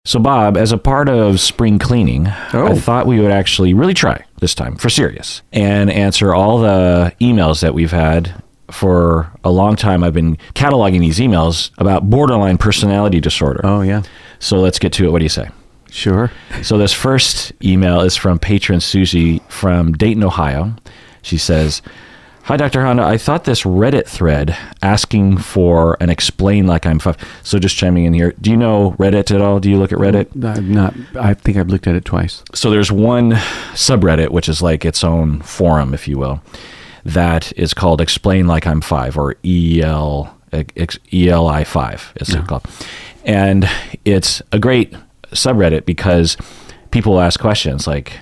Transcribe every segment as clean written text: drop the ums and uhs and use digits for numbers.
So, Bob, as a part of spring cleaning, I thought we would actually really try this time, for serious, and answer all the emails that we've had. For a long time, I've been cataloging these emails about borderline personality disorder. Oh, yeah. So let's get to it. What do you say? Sure. So this first email is from patron Susie from Dayton, Ohio. She says, "Hi, Dr. Honda. I thought this Reddit thread asking for an explain like I'm 5." So just chiming in here. Do you know Reddit at all? Do you look at Reddit? Not. I think I've looked at it twice. So there's one subreddit, which is like its own forum, if you will, that is called Explain Like I'm 5, or ELI5 is it called. And it's a great subreddit because people ask questions like,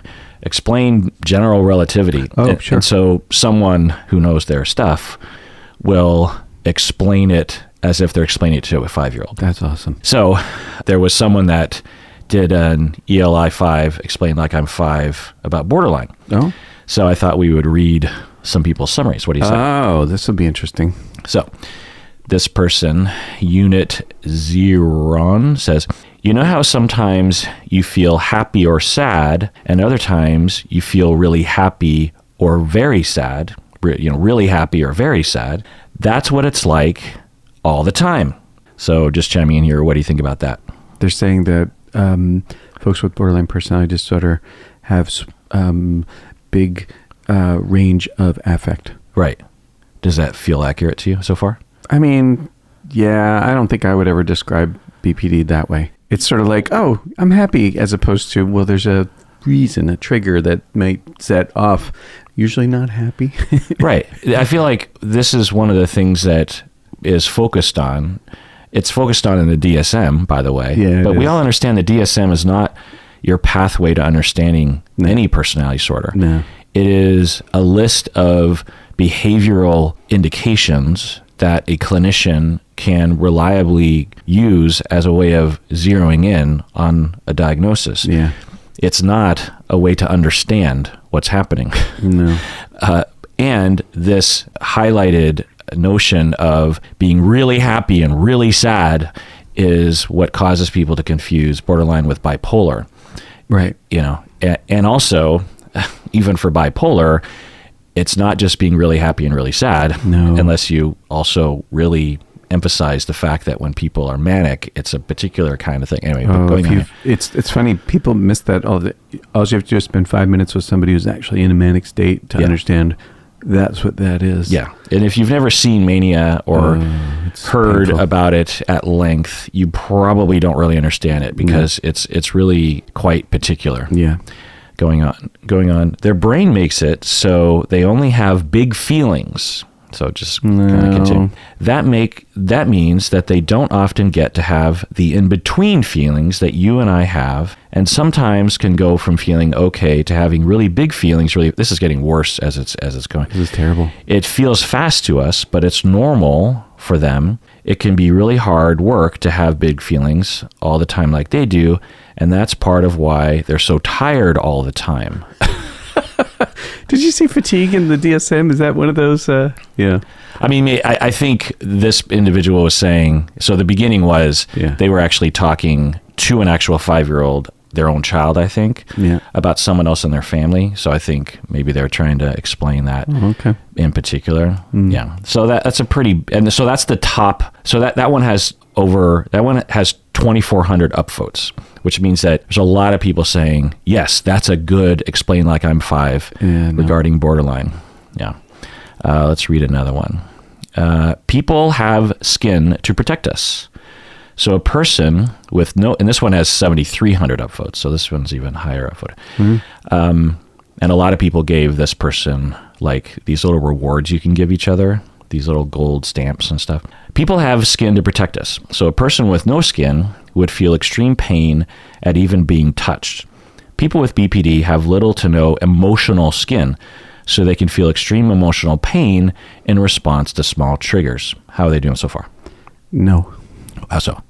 explain general relativity. Sure. And so someone who knows their stuff will explain it as if they're explaining it to a 5-year-old. That's awesome. So there was someone that did an ELI5 Explain Like I'm 5 about borderline. Oh. So I thought we would read some people's summaries. What do you say? Oh, this will be interesting. So this person, Unit Zeron, says, "You know how sometimes you feel happy or sad, and other times you feel really happy or very sad, really happy or very sad? That's what it's like all the time." So just chiming in here, what do you think about that? They're saying that folks with borderline personality disorder have big range of affect. Right. Does that feel accurate to you so far? I mean, yeah, I don't think I would ever describe BPD that way. It's sort of like, oh, I'm happy, as opposed to, well, there's a reason, a trigger that might set off, usually not happy. Right. I feel like this is one of the things that is focused on. It's focused on in the DSM, by the way. Yeah, but we all understand the DSM is not your pathway to understanding any personality disorder. No. It is a list of behavioral indications that a clinician can reliably use as a way of zeroing in on a diagnosis. Yeah. It's not a way to understand what's happening. No. And this highlighted notion of being really happy and really sad is what causes people to confuse borderline with bipolar. Right. And also, even for bipolar, it's not just being really happy and really sad, unless you also really emphasize the fact that when people are manic, it's a particular kind of thing. Anyway, going on. It's funny. People miss that. All you have to do is spend 5 minutes with somebody who's actually in a manic state to understand that's what that is. Yeah. And if you've never seen mania or heard about it at length, you probably don't really understand it because it's really quite particular. Yeah. Going on. Their brain makes it so they only have big feelings. So just kind of continue. That means that they don't often get to have the in-between feelings that you and I have, and sometimes can go from feeling okay to having really big feelings. This is getting worse as it's going. This is terrible. It feels fast to us, but it's normal for them. It can be really hard work to have big feelings all the time like they do, and that's part of why they're so tired all the time. Did you see fatigue in the DSM? Is that one of those? Yeah. I mean, I think this individual was saying, so the beginning was they were actually talking to an actual 5-year-old, their own child, I think, about someone else in their family. So I think maybe they're trying to explain that in particular. Yeah. So that's a pretty, and so that's the top. So that one has 2,400 upvotes, which means that there's a lot of people saying, yes, that's a good explain like I'm 5 regarding borderline. Yeah. Let's read another one. People have skin to protect us. So a person with and this one has 7,300 upvotes, so this one's even higher upvote. And a lot of people gave this person like these little rewards you can give each other, these little gold stamps and stuff. People have skin to protect us. So a person with no skin would feel extreme pain at even being touched. People with BPD have little to no emotional skin, so they can feel extreme emotional pain in response to small triggers. How are they doing so far? No. How so?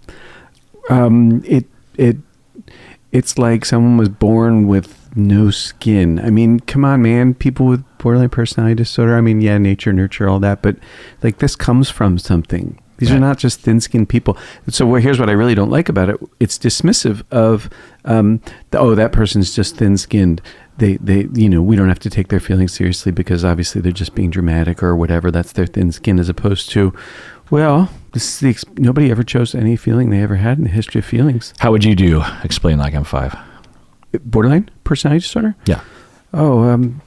It's like someone was born with no skin. I mean, come on, man. People with borderline personality disorder. I mean, yeah, nature, nurture, all that, but like this comes from something. These are not just thin-skinned people. So here's what I really don't like about it. It's dismissive of, that person's just thin-skinned. They, we don't have to take their feelings seriously because obviously they're just being dramatic or whatever. That's their thin skin, as opposed to, well, this is nobody ever chose any feeling they ever had in the history of feelings. How would you explain like I'm 5? Borderline personality disorder? Yeah.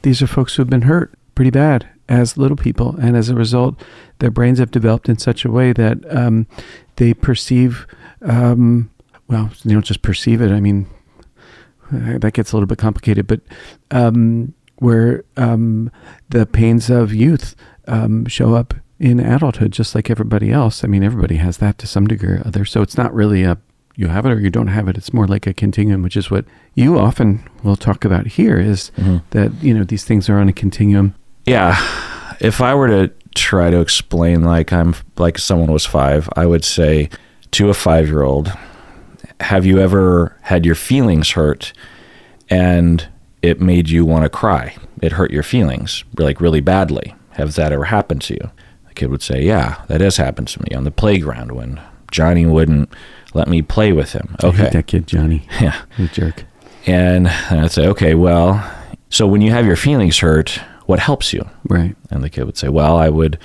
These are folks who have been hurt pretty bad as little people. And as a result, their brains have developed in such a way that they perceive, they don't just perceive it. I mean, that gets a little bit complicated, but where the pains of youth show up in adulthood, just like everybody else. I mean, everybody has that to some degree or other. So it's not really you have it or you don't have it. It's more like a continuum, which is what you often will talk about here, is that, these things are on a continuum. Yeah. If I were to try to explain like someone was 5, I would say to a 5-year-old, have you ever had your feelings hurt and it made you want to cry? It hurt your feelings like really badly. Has that ever happened to you? The kid would say, yeah, that has happened to me on the playground when Johnny wouldn't let me play with him. Okay. I hate that kid, Johnny. Yeah. You jerk. And I'd say, okay, well, so when you have your feelings hurt, what helps you? Right. And the kid would say, well, I would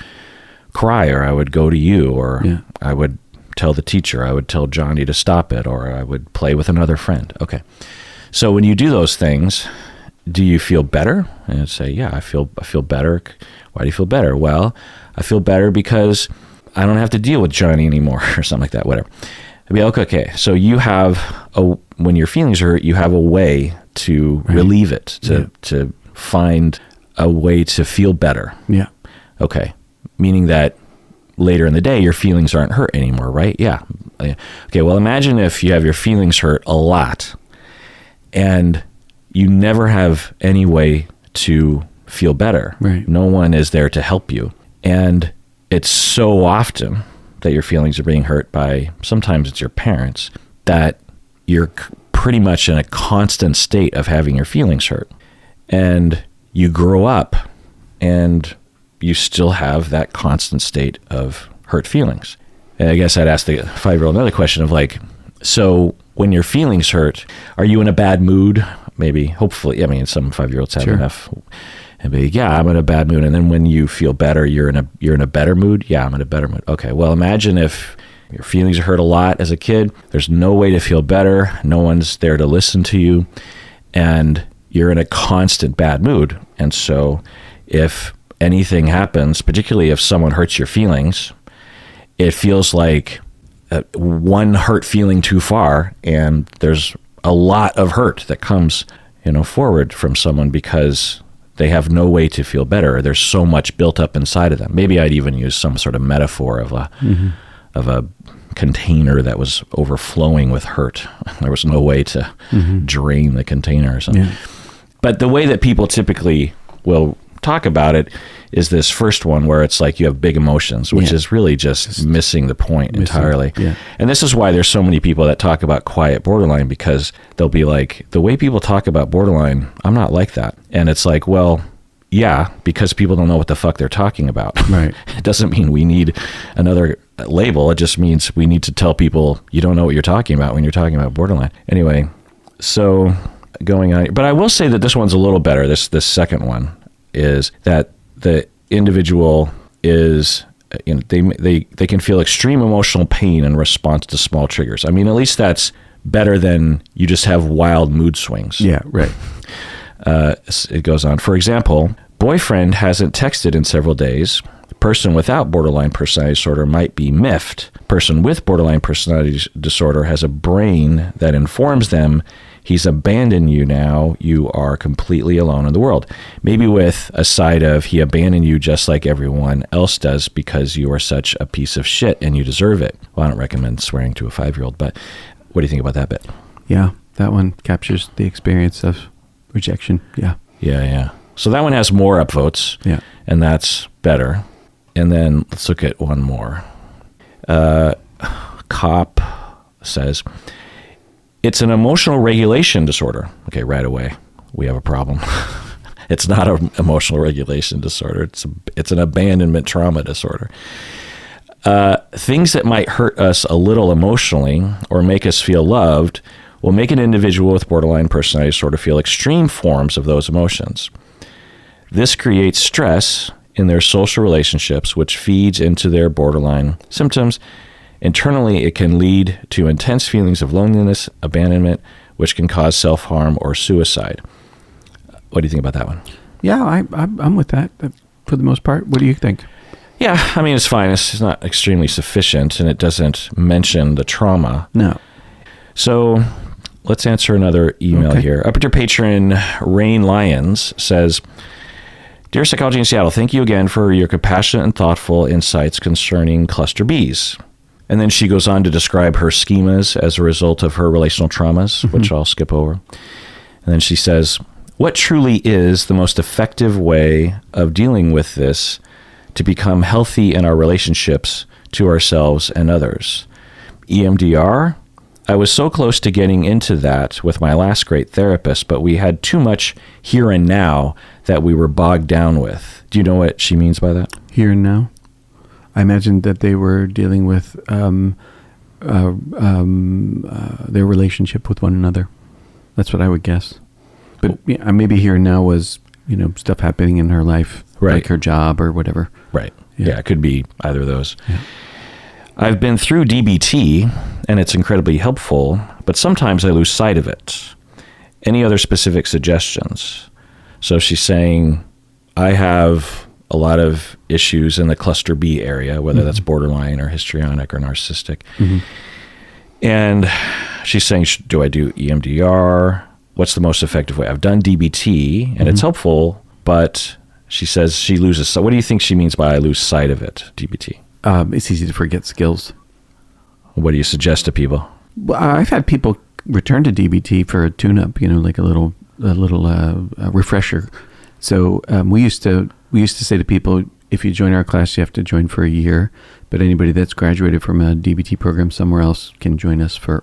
cry, or I would go to you, or I would tell the teacher, I would tell Johnny to stop it, or I would play with another friend. Okay. So when you do those things, do you feel better? And I'd say, yeah, I feel better. Why do you feel better? Well, I feel better because I don't have to deal with Johnny anymore, or something like that, whatever. I'd be like, okay, so you have when your feelings hurt, you have a way to relieve it, to find a way to feel better. Yeah. Okay. Meaning that later in the day, your feelings aren't hurt anymore, right? Yeah. Okay, well, imagine if you have your feelings hurt a lot and you never have any way to feel better. Right. No one is there to help you. And it's so often that your feelings are being hurt by, sometimes it's your parents, that you're pretty much in a constant state of having your feelings hurt. And you grow up and you still have that constant state of hurt feelings. And I guess I'd ask the 5-year-old another question of like, so when your feelings hurt, are you in a bad mood? Maybe, hopefully, I mean, some 5-year-olds have enough. And be, yeah, I'm in a bad mood. And then when you feel better, you're in a better mood. Yeah, I'm in a better mood. Okay, well, imagine if your feelings are hurt a lot as a kid. There's no way to feel better. No one's there to listen to you. And you're in a constant bad mood. And so if anything happens, particularly if someone hurts your feelings, it feels like one hurt feeling too far, and there's a lot of hurt that comes, forward from someone because they have no way to feel better. There's so much built up inside of them. Maybe I'd even use some sort of metaphor of a container that was overflowing with hurt. There was no way to drain the container or something. Yeah. But the way that people typically will talk about it is this first one where it's like you have big emotions, which is really just missing the point entirely. Yeah. And this is why there's so many people that talk about quiet borderline, because they'll be like, the way people talk about borderline, I'm not like that. And it's like, well, yeah, because people don't know what the fuck they're talking about. Right. It doesn't mean we need another label. It just means we need to tell people you don't know what you're talking about when you're talking about borderline. Anyway, so going on, but I will say that this one's a little better. This second one is that the individual is, they can feel extreme emotional pain in response to small triggers. I mean, at least that's better than you just have wild mood swings. Yeah, right. It goes on. For example, boyfriend hasn't texted in several days. Person without borderline personality disorder might be miffed. Person with borderline personality disorder has a brain that informs them he's abandoned you now. You are completely alone in the world. Maybe with a side of he abandoned you just like everyone else does because you are such a piece of shit and you deserve it. Well, I don't recommend swearing to a 5-year-old, but what do you think about that bit? Yeah, that one captures the experience of rejection. Yeah. Yeah. So that one has more upvotes. Yeah. And that's better. And then let's look at one more. Cop says, it's an emotional regulation disorder. Okay, right away, we have a problem. It's not an emotional regulation disorder. It's an abandonment trauma disorder. Things that might hurt us a little emotionally or make us feel loved will make an individual with borderline personality disorder feel extreme forms of those emotions. This creates stress in their social relationships, which feeds into their borderline symptoms. Internally, it can lead to intense feelings of loneliness, abandonment, which can cause self-harm or suicide. What do you think about that one? Yeah, I'm with that for the most part. What do you think? Yeah, I mean, it's fine. It's not extremely sufficient, and it doesn't mention the trauma. No. So let's answer another email here. Upper patron Rain Lyons says, Dear Psychology in Seattle, thank you again for your compassionate and thoughtful insights concerning cluster Bs. And then she goes on to describe her schemas as a result of her relational traumas, which I'll skip over. And then she says, what truly is the most effective way of dealing with this to become healthy in our relationships to ourselves and others? EMDR? I was so close to getting into that with my last great therapist, but we had too much here and now that we were bogged down with. Do you know what she means by that? Here and now? I imagined that they were dealing with their relationship with one another. That's what I would guess. But yeah, maybe here and now was, stuff happening in her life, like her job or whatever. Right. Yeah, it could be either of those. Yeah. I've been through DBT, and it's incredibly helpful, but sometimes I lose sight of it. Any other specific suggestions? So she's saying, I have a lot of issues in the cluster B area, whether that's borderline or histrionic or narcissistic. And she's saying, do I do EMDR? What's the most effective way? I've done DBT, and it's helpful, but she says she loses. So what do you think she means by I lose sight of it, DBT? It's easy to forget skills. What do you suggest to people? Well, I've had people return to DBT for a tune-up, like a little refresher. So we used to say to people, if you join our class, you have to join for a year. But anybody that's graduated from a DBT program somewhere else can join us for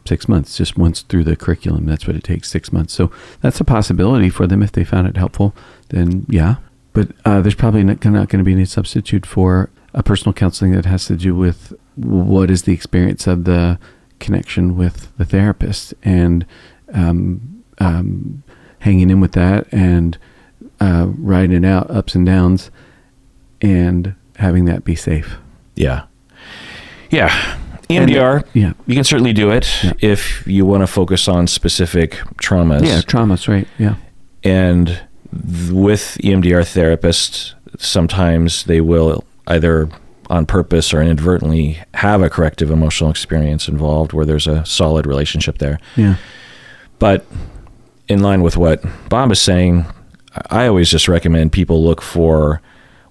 6 months, just once through the curriculum. That's what it takes, 6 months. So that's a possibility for them if they found it helpful. Then yeah. But there's probably not going to be any substitute for a personal counseling that has to do with what is the experience of the connection with the therapist, and hanging in with that, and riding it out, ups and downs, and having that be safe. Yeah. EMDR, you can certainly do it if you want to focus on specific traumas. Yeah, traumas, right, yeah. And with EMDR therapists, sometimes they will either on purpose or inadvertently have a corrective emotional experience involved where there's a solid relationship there. Yeah. But in line with what Bob is saying, I always just recommend people look for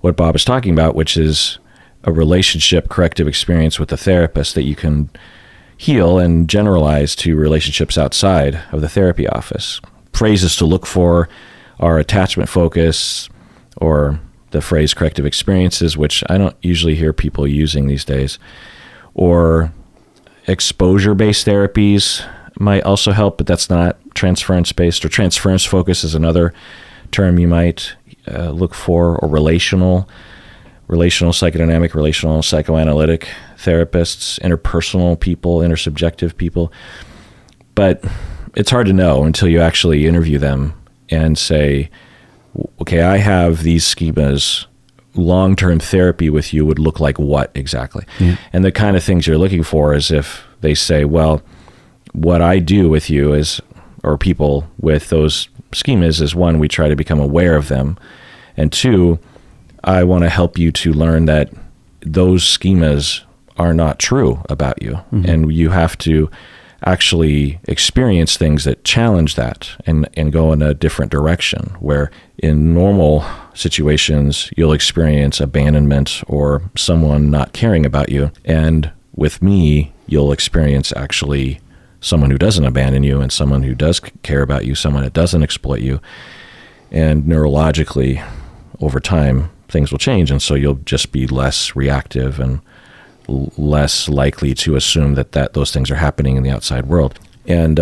what Bob is talking about, which is a relationship corrective experience with the therapist that you can heal and generalize to relationships outside of the therapy office. Phrases to look for are attachment focus, or the phrase corrective experiences, which I don't usually hear people using these days, or exposure-based therapies might also help, but that's not transference-based, or transference focus is another term you might look for, or relational psychodynamic, relational psychoanalytic therapists, interpersonal people, intersubjective people. But it's hard to know until you actually interview them and say, okay, I have these schemas. Long-term therapy with you would look like what exactly? Yeah. And the kind of things you're looking for is if they say, well, what I do with you is, or people with those schemas is, one, we try to become aware of them. And two, I want to help you to learn that those schemas are not true about you. And you have to actually experience things that challenge that and go in a different direction, where in normal situations, you'll experience abandonment or someone not caring about you. And with me, you'll experience actually someone who doesn't abandon you and someone who does care about you, someone that doesn't exploit you. And neurologically, over time, things will change. And so you'll just be less reactive and less likely to assume that those things are happening in the outside world. And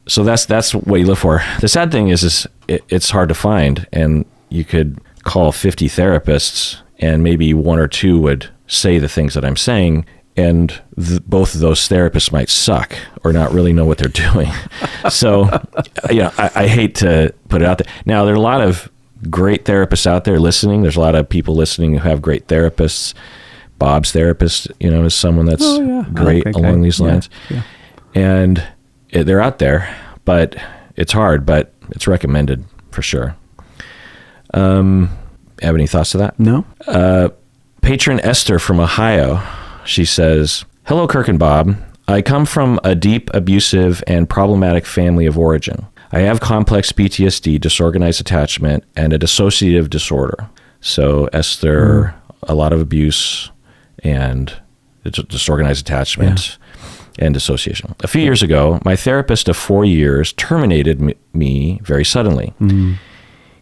so that's what you look for. The sad thing is it's hard to find, and you could call 50 therapists and maybe one or two would say the things that I'm saying, and both of those therapists might suck or not really know what they're doing. So, I hate to put it out there. Now, there are a lot of great therapists out there listening. There's a lot of people listening who have great therapists. Bob's therapist, is someone that's great along these lines. Yeah. And they're out there, but it's hard, but it's recommended for sure. Have any thoughts to that? No. Patron Esther from Ohio, she says, "Hello, Kirk and Bob. I come from a deep, abusive, and problematic family of origin. I have complex PTSD, disorganized attachment, and a dissociative disorder." So Esther, a lot of abuse and disorganized attachment and dissociation. A few years ago, my therapist of 4 years terminated me very suddenly.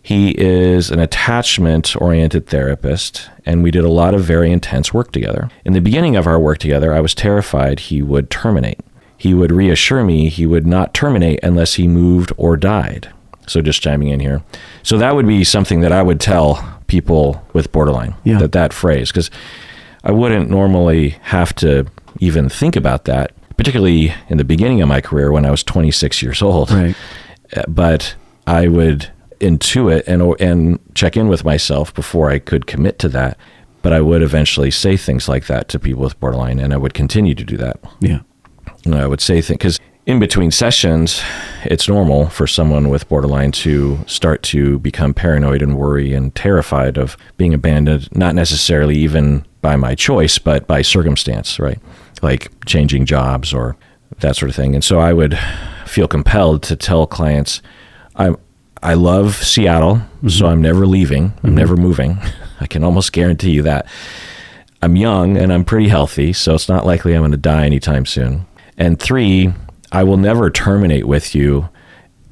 He is an attachment-oriented therapist, and we did a lot of very intense work together. In the beginning of our work together, I was terrified he would terminate. He would reassure me he would not terminate unless he moved or died. So just chiming in here. So that would be something that I would tell people with borderline, that phrase, because I wouldn't normally have to even think about that, particularly in the beginning of my career when I was 26 years old. Right. But I would intuit and check in with myself before I could commit to that. But I would eventually say things like that to people with borderline, and I would continue to do that. Yeah. And I would say things, because in between sessions, it's normal for someone with borderline to start to become paranoid and worry and terrified of being abandoned, not necessarily even by my choice, but by circumstance, right? Like changing jobs or that sort of thing. And so I would feel compelled to tell clients, I love Seattle, so I'm never leaving. I'm never moving. I can almost guarantee you that. I'm young and I'm pretty healthy, so it's not likely I'm going to die anytime soon. And 3, I will never terminate with you.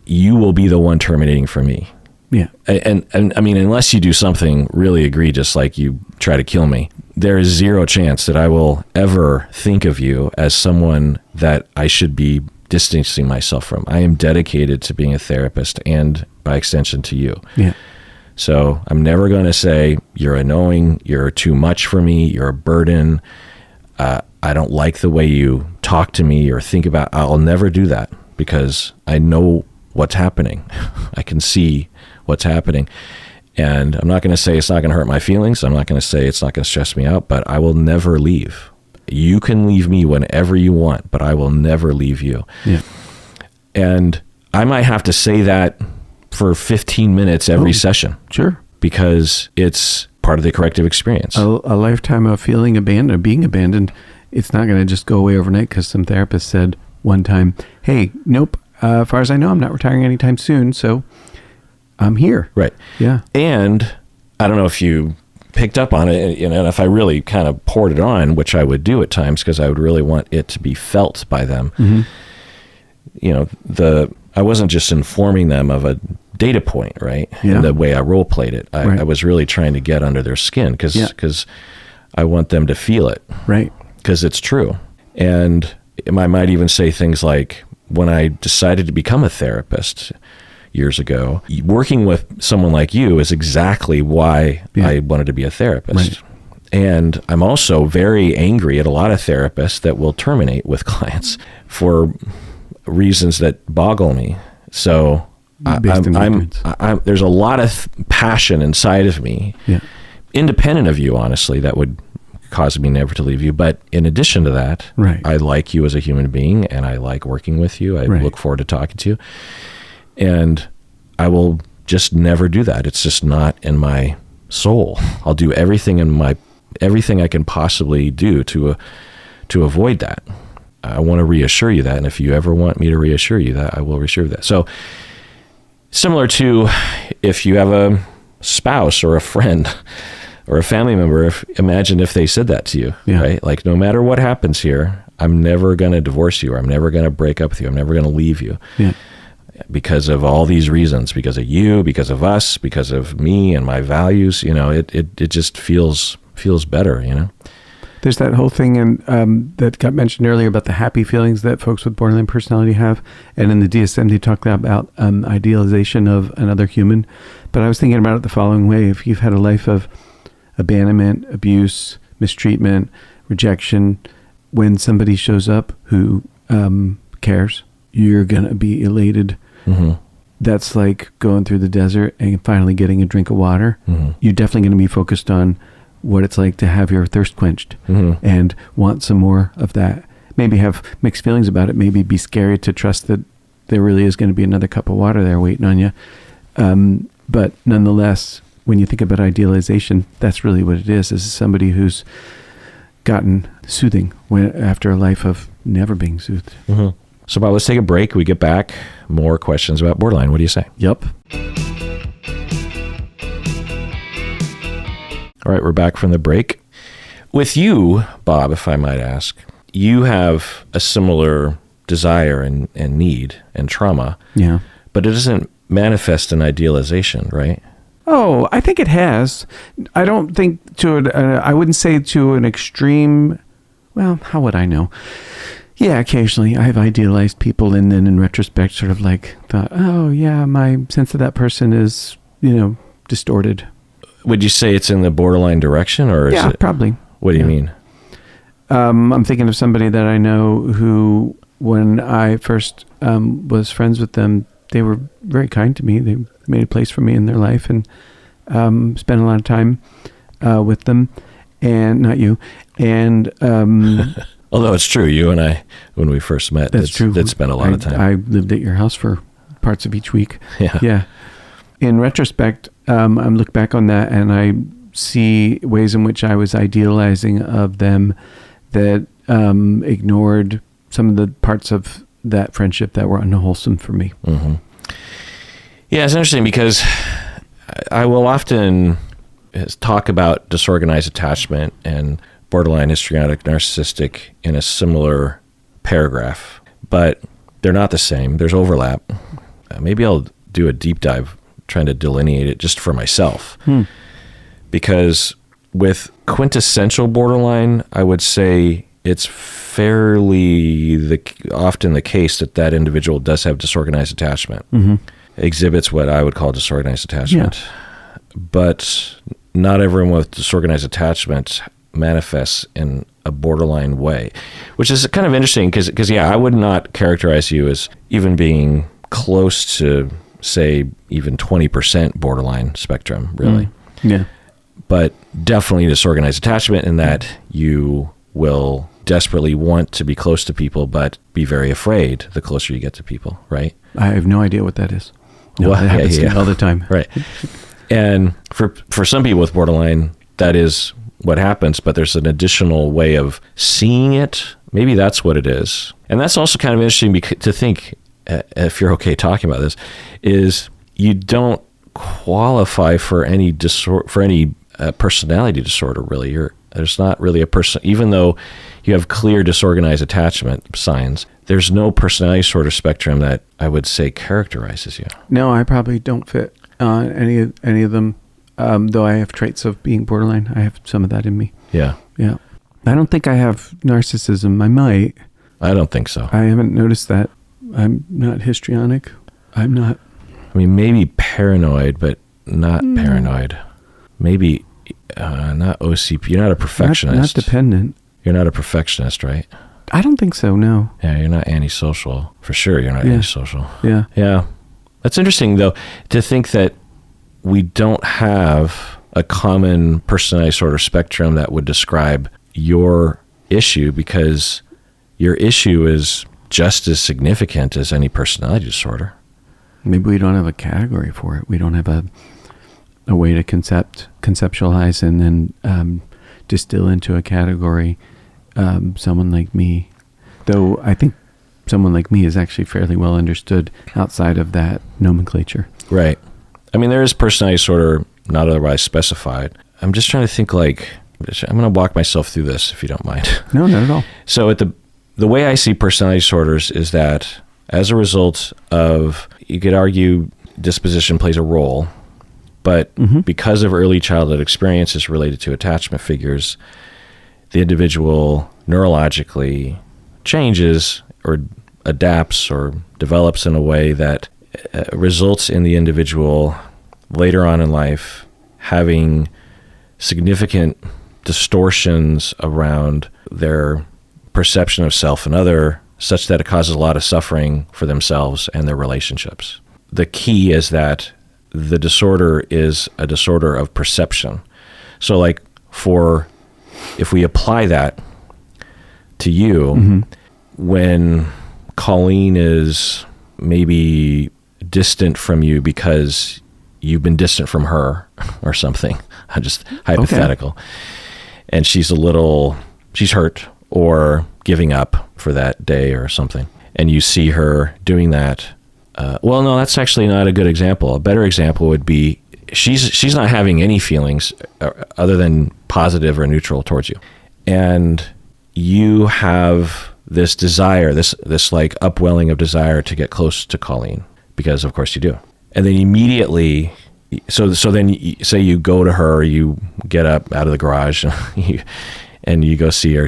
You will be the one terminating for me. Yeah. And I mean, unless you do something really egregious, like you try to kill me, there is zero chance that I will ever think of you as someone that I should be distancing myself from. I am dedicated to being a therapist and by extension to you. Yeah. So I'm never going to say you're annoying, you're too much for me, you're a burden. I don't like the way you talk to me or think about. I'll never do that because I know what's happening. I can see what's happening. And I'm not going to say it's not going to hurt my feelings. I'm not going to say it's not going to stress me out, but I will never leave. You can leave me whenever you want, but I will never leave you. Yeah. And I might have to say that for 15 minutes every session. Sure. Because it's part of the corrective experience. A lifetime of feeling abandoned, being abandoned, it's not going to just go away overnight because some therapist said one time, hey, nope, as far as I know, I'm not retiring anytime soon, so I'm here. Right. Yeah. And I don't know if you picked up on it, and if I really kind of poured it on, which I would do at times because I would really want it to be felt by them. Mm-hmm. I wasn't just informing them of a data point, right? Yeah. The way I role played it. I was really trying to get under their skin because I want them to feel it. Right. Because it's true. And I might even say things like, when I decided to become a therapist years ago, working with someone like you is exactly why I wanted to be a therapist. Right. And I'm also very angry at a lot of therapists that will terminate with clients for reasons that boggle me. So there's a lot of passion inside of me, independent of you, honestly, that would cause me never to leave you. But in addition to that, I like you as a human being, and I like working with you. I look forward to talking to you. And I will just never do that. It's just not in my soul. I'll do everything I can possibly do to avoid that. I want to reassure you that, and if you ever want me to reassure you that, I will reassure you that. So similar to if you have a spouse or a friend or a family member, imagine if they said that to you, right? Like, no matter what happens here, I'm never going to divorce you, or I'm never going to break up with you, I'm never going to leave you. Yeah. Because of all these reasons, because of you, because of us, because of me and my values, it just feels better, There's that whole thing that got mentioned earlier about the happy feelings that folks with borderline personality have. And in the DSM, they talk about idealization of another human. But I was thinking about it the following way. If you've had a life of abandonment, abuse, mistreatment, rejection. When somebody shows up who cares, you're going to be elated. Mm-hmm. That's like going through the desert and finally getting a drink of water. Mm-hmm. You're definitely going to be focused on what it's like to have your thirst quenched Mm-hmm. and want some more of that. Maybe have mixed feelings about it. Maybe be scary to trust that there really is going to be another cup of water there waiting on you. But nonetheless, when you think about idealization, that's really what it is somebody who's gotten soothing after a life of never being soothed. Mm-hmm. So, Bob, let's take a break. We get back. More questions about borderline. What do you say? Yep. All right, we're back from the break. With you, Bob, if I might ask, you have a similar desire and need and trauma. Yeah. But it doesn't manifest in idealization, right? Oh, I think it has. I don't think I wouldn't say to an extreme. Well, how would I know? Yeah, occasionally I've idealized people and then in retrospect sort of like thought, oh yeah, my sense of that person is, distorted. Would you say it's in the borderline direction or is it? Probably. What do you mean? I'm thinking of somebody that I know who, when I first was friends with them, they were very kind to me. They made a place for me in their life and spent a lot of time with them. And not you. And although it's true, you and I, when we first met, that's true. Did spend a lot of time. I lived at your house for parts of each week. Yeah. Yeah. In retrospect, I look back on that and I see ways in which I was idealizing of them that ignored some of the parts of that friendship that were unwholesome for me. Mm-hmm. Yeah, it's interesting because I will often talk about disorganized attachment and borderline histrionic narcissistic in a similar paragraph, but they're not the same. There's overlap. Maybe I'll do a deep dive trying to delineate it just for myself. Because with quintessential borderline, I would say it's fairly often the case that individual does have disorganized attachment. Mm-hmm. Exhibits what I would call disorganized attachment. Yeah. But not everyone with disorganized attachment manifests in a borderline way, which is kind of interesting because I would not characterize you as even being close to, say, even 20% borderline spectrum, really. Yeah. But definitely disorganized attachment in that you will desperately want to be close to people, but be very afraid the closer you get to people, right? I have no idea what that is. No, well, that happens to me all the time. Right. And for some people with borderline, that is what happens, but there's an additional way of seeing it. Maybe that's what it is. And that's also kind of interesting to think, if you're okay talking about this, is you don't qualify for any personality disorder, really. There's not really a person, even though you have clear disorganized attachment signs, there's no personality disorder spectrum that I would say characterizes you. No, I probably don't fit any of them. Though I have traits of being borderline, I have some of that in me. Yeah. Yeah. I don't think I have narcissism. I might. I don't think so. I haven't noticed that. I'm not histrionic. I'm not. I mean, maybe paranoid, but not paranoid. Maybe not OCP. You're not a perfectionist. Not dependent. You're not a perfectionist, right? I don't think so, no. Yeah, you're not antisocial. For sure, you're not antisocial. Yeah. Yeah. That's interesting, though, to think that we don't have a common personality disorder spectrum that would describe your issue, because your issue is just as significant as any personality disorder. Maybe we don't have a category for it. We don't have a way to conceptualize and then distill into a category someone like me. Though I think someone like me is actually fairly well understood outside of that nomenclature. Right. I mean, there is personality disorder not otherwise specified. I'm just trying to think I'm going to walk myself through this, if you don't mind. No, not at all. So the way I see personality disorders is that as a result of, you could argue disposition plays a role, but because of early childhood experiences related to attachment figures, the individual neurologically changes or adapts or develops in a way that results in the individual later on in life having significant distortions around their perception of self and other, such that it causes a lot of suffering for themselves and their relationships. The key is that the disorder is a disorder of perception. So like if we apply that to you, when Colleen is maybe distant from you because you've been distant from her or something, I'm just hypothetical, and she's hurt or giving up for that day or something, and you see her doing that, well, no, that's actually not a good example. A better example would be she's not having any feelings other than positive or neutral towards you, and you have this desire, this like upwelling of desire to get close to Colleen, because of course you do. And then immediately, so then say you go to her, you get up out of the garage and you go see her.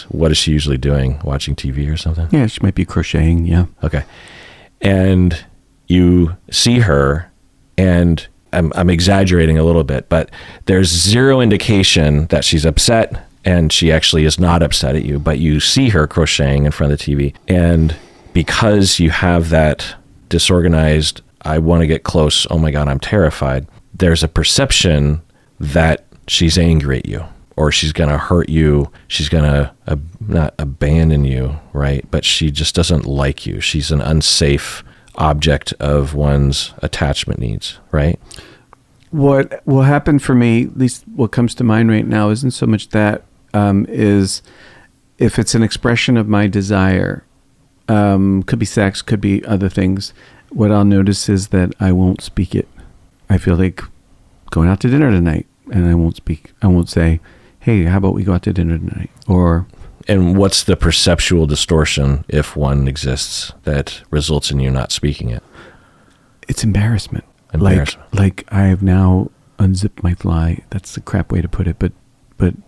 What is she usually doing? Watching TV or something? Yeah, she might be crocheting. Yeah. Okay. And you see her, and I'm exaggerating a little bit, but there's zero indication that she's upset, and she actually is not upset at you, but you see her crocheting in front of the TV. And because you have that disorganized, I want to get close, oh my God, I'm terrified, there's a perception that she's angry at you, or she's going to hurt you, she's going to not abandon you, right? But she just doesn't like you. She's an unsafe object of one's attachment needs, right? What will happen for me, at least what comes to mind right now, isn't so much that, is if it's an expression of my desire, could be sex, could be other things, what I'll notice is that I won't speak it. I feel like going out to dinner tonight, and I won't speak. I won't say, hey, how about we go out to dinner tonight? And what's the perceptual distortion, if one exists, that results in you not speaking it? It's embarrassment. Like I have now unzipped my fly. That's the crap way to put it, but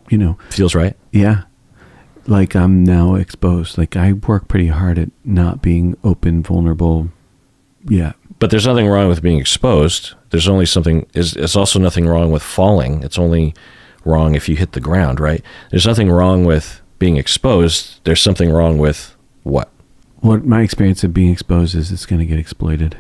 you know. Feels right? Yeah. Like I'm now exposed. Like I work pretty hard at not being open, vulnerable. Yeah. But there's nothing wrong with being exposed. There's also nothing wrong with falling. It's only wrong if you hit the ground, right? There's nothing wrong with being exposed. There's something wrong with what? What my experience of being exposed is it's going to get exploited.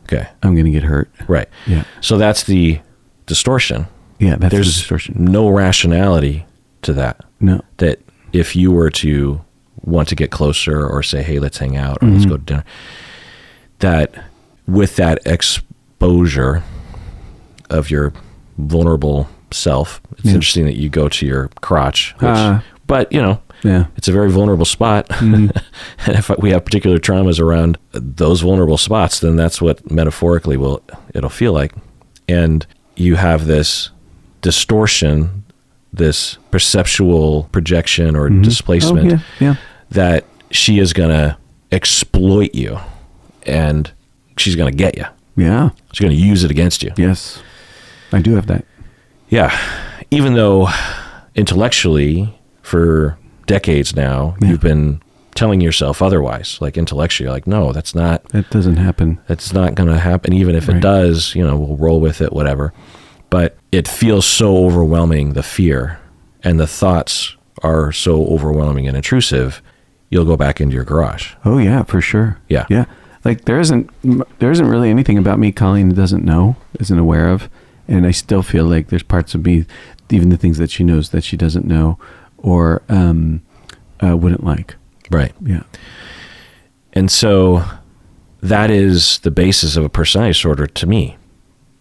Okay. I'm going to get hurt. Right. Yeah. So that's the distortion. Yeah, that's There's the distortion. No rationality to that. No. That if you were to want to get closer or say, hey, let's hang out or let's go to dinner, that with that exposure of your vulnerable self, it's interesting that you go to your crotch, but you know, it's a very vulnerable spot. And if we have particular traumas around those vulnerable spots, then that's what metaphorically it'll feel like. And you have this distortion, this perceptual projection or displacement that she is going to exploit you, and she's going to get you. Yeah. She's going to use it against you. Yes. I do have that. Yeah. Even though intellectually for decades now, you've been telling yourself otherwise, like intellectually, like, no, that doesn't happen. That's not going to happen. Even if it does, you know, we'll roll with it, whatever. But it feels so overwhelming, the fear, and the thoughts are so overwhelming and intrusive, you'll go back into your garage. Oh yeah, for sure. Yeah. Yeah. Like there isn't really anything about me Colleen doesn't know, isn't aware of. And I still feel like there's parts of me, even the things that she knows that she doesn't know or wouldn't like. Right. Yeah. And so that is the basis of a personality disorder to me.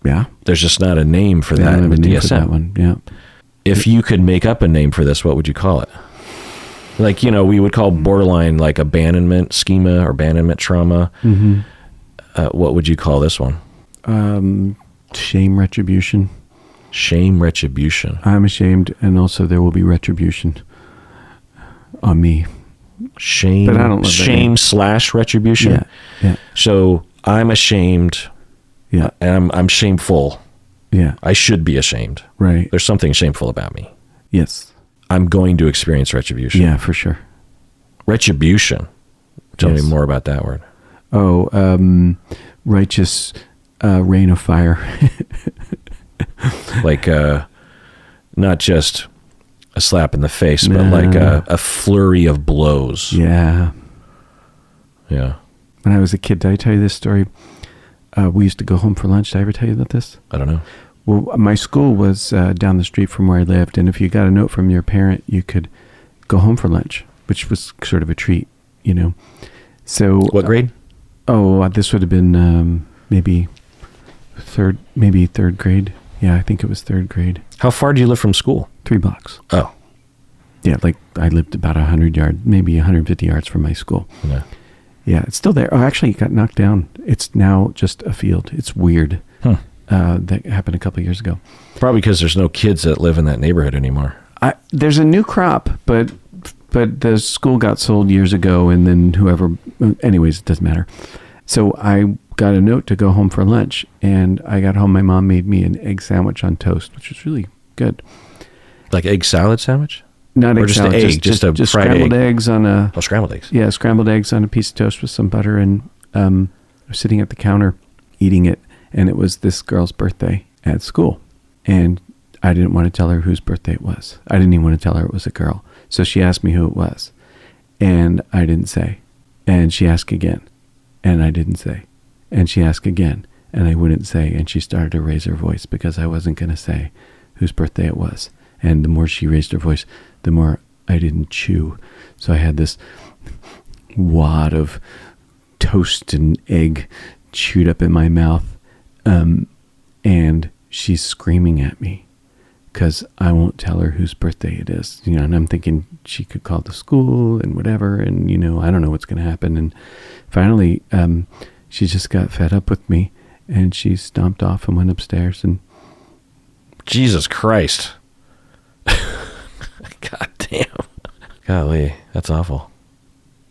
Yeah. There's just not a name for that in the DSM. For that one. Yeah. If you could make up a name for this, what would you call it? Like, you know, we would call borderline like abandonment schema or abandonment trauma. What would you call this one? Shame-retribution. Shame-retribution. I'm ashamed, and also there will be retribution on me. Shame. But I don't love Shame/retribution. Yeah. Yeah. So I'm ashamed. Yeah. And I'm shameful. Yeah. I should be ashamed. Right. There's something shameful about me. Yes. I'm going to experience retribution. Yeah, for sure. Retribution. Tell me more about that word. Oh, righteous rain of fire. Like not just a slap in the face, but like a flurry of blows. Yeah. Yeah. When I was a kid, did I tell you this story? We used to go home for lunch. Did I ever tell you about this? I don't know. Well, my school was down the street from where I lived, and if you got a note from your parent, you could go home for lunch, which was sort of a treat, you know. So what grade? This would have been maybe third grade. Yeah, I think it was third grade. How far do you live from school? 3 blocks. Oh. Yeah, like I lived about 100 yards, maybe 150 yards from my school. Yeah. Yeah, it's still there. Oh, actually, it got knocked down. It's now just a field. It's weird. That happened a couple of years ago. Probably because there's no kids that live in that neighborhood anymore. There's a new crop, but the school got sold years ago, and then anyways, it doesn't matter. So I got a note to go home for lunch, and I got home. My mom made me an egg sandwich on toast, which was really good. Like egg salad sandwich? Not or egg just salad, an egg, just a fried scrambled egg. eggs on a... Oh, scrambled eggs. Yeah, scrambled eggs on a piece of toast with some butter, and I was sitting at the counter eating it, and it was this girl's birthday at school, and I didn't want to tell her whose birthday it was. I didn't even want to tell her it was a girl. So she asked me who it was, and I didn't say. And she asked again, and I didn't say. And she asked again, and I wouldn't say, and she started to raise her voice because I wasn't going to say whose birthday it was. And the more she raised her voice, the more I didn't chew. So I had this wad of toast and egg chewed up in my mouth. And she's screaming at me because I won't tell her whose birthday it is. You know, and I'm thinking she could call the school and whatever. And, you know, I don't know what's going to happen. And finally, she just got fed up with me, and she stomped off and went upstairs. And Jesus Christ. God damn. Golly, that's awful.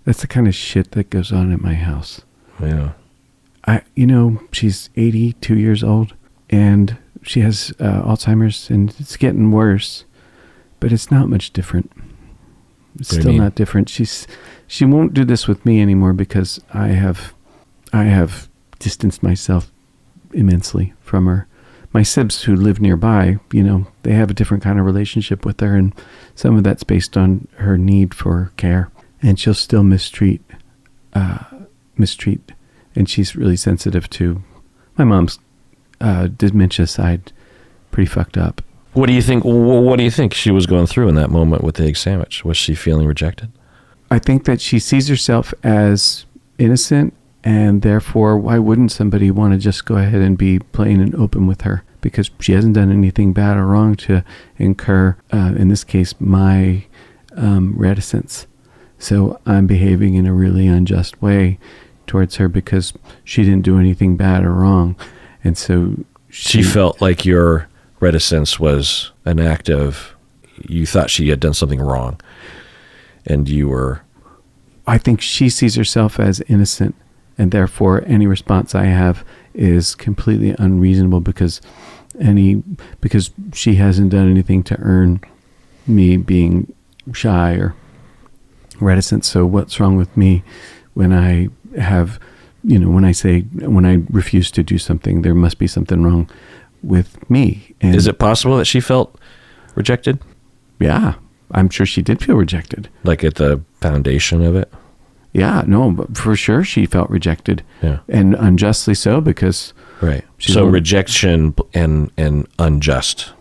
That's the kind of shit that goes on at my house. Yeah. She's 82 years old, and she has Alzheimer's, and it's getting worse, but it's not much different. It's still not different. She won't do this with me anymore because I have distanced myself immensely from her. My sibs who live nearby, you know, they have a different kind of relationship with her, and some of that's based on her need for care. And she'll still mistreat, and she's really sensitive to my mom's dementia side. Pretty fucked up. What do you think? What do you think she was going through in that moment with the egg sandwich? Was she feeling rejected? I think that she sees herself as innocent, and therefore, why wouldn't somebody want to just go ahead and be plain and open with her? Because she hasn't done anything bad or wrong to incur, in this case, my reticence. So I'm behaving in a really unjust way towards her because she didn't do anything bad or wrong. And so she felt like your reticence was an act of, you thought she had done something wrong, and you were... I think she sees herself as innocent, and therefore any response I have is completely unreasonable because she hasn't done anything to earn me being shy or reticent. So what's wrong with me when I have, when I refuse to do something, there must be something wrong with me. And is it possible that she felt rejected? Yeah, I'm sure she did feel rejected. Like at the foundation of it? Yeah, no, but for sure she felt rejected. Yeah. And unjustly so, because... Right. So rejection and unjust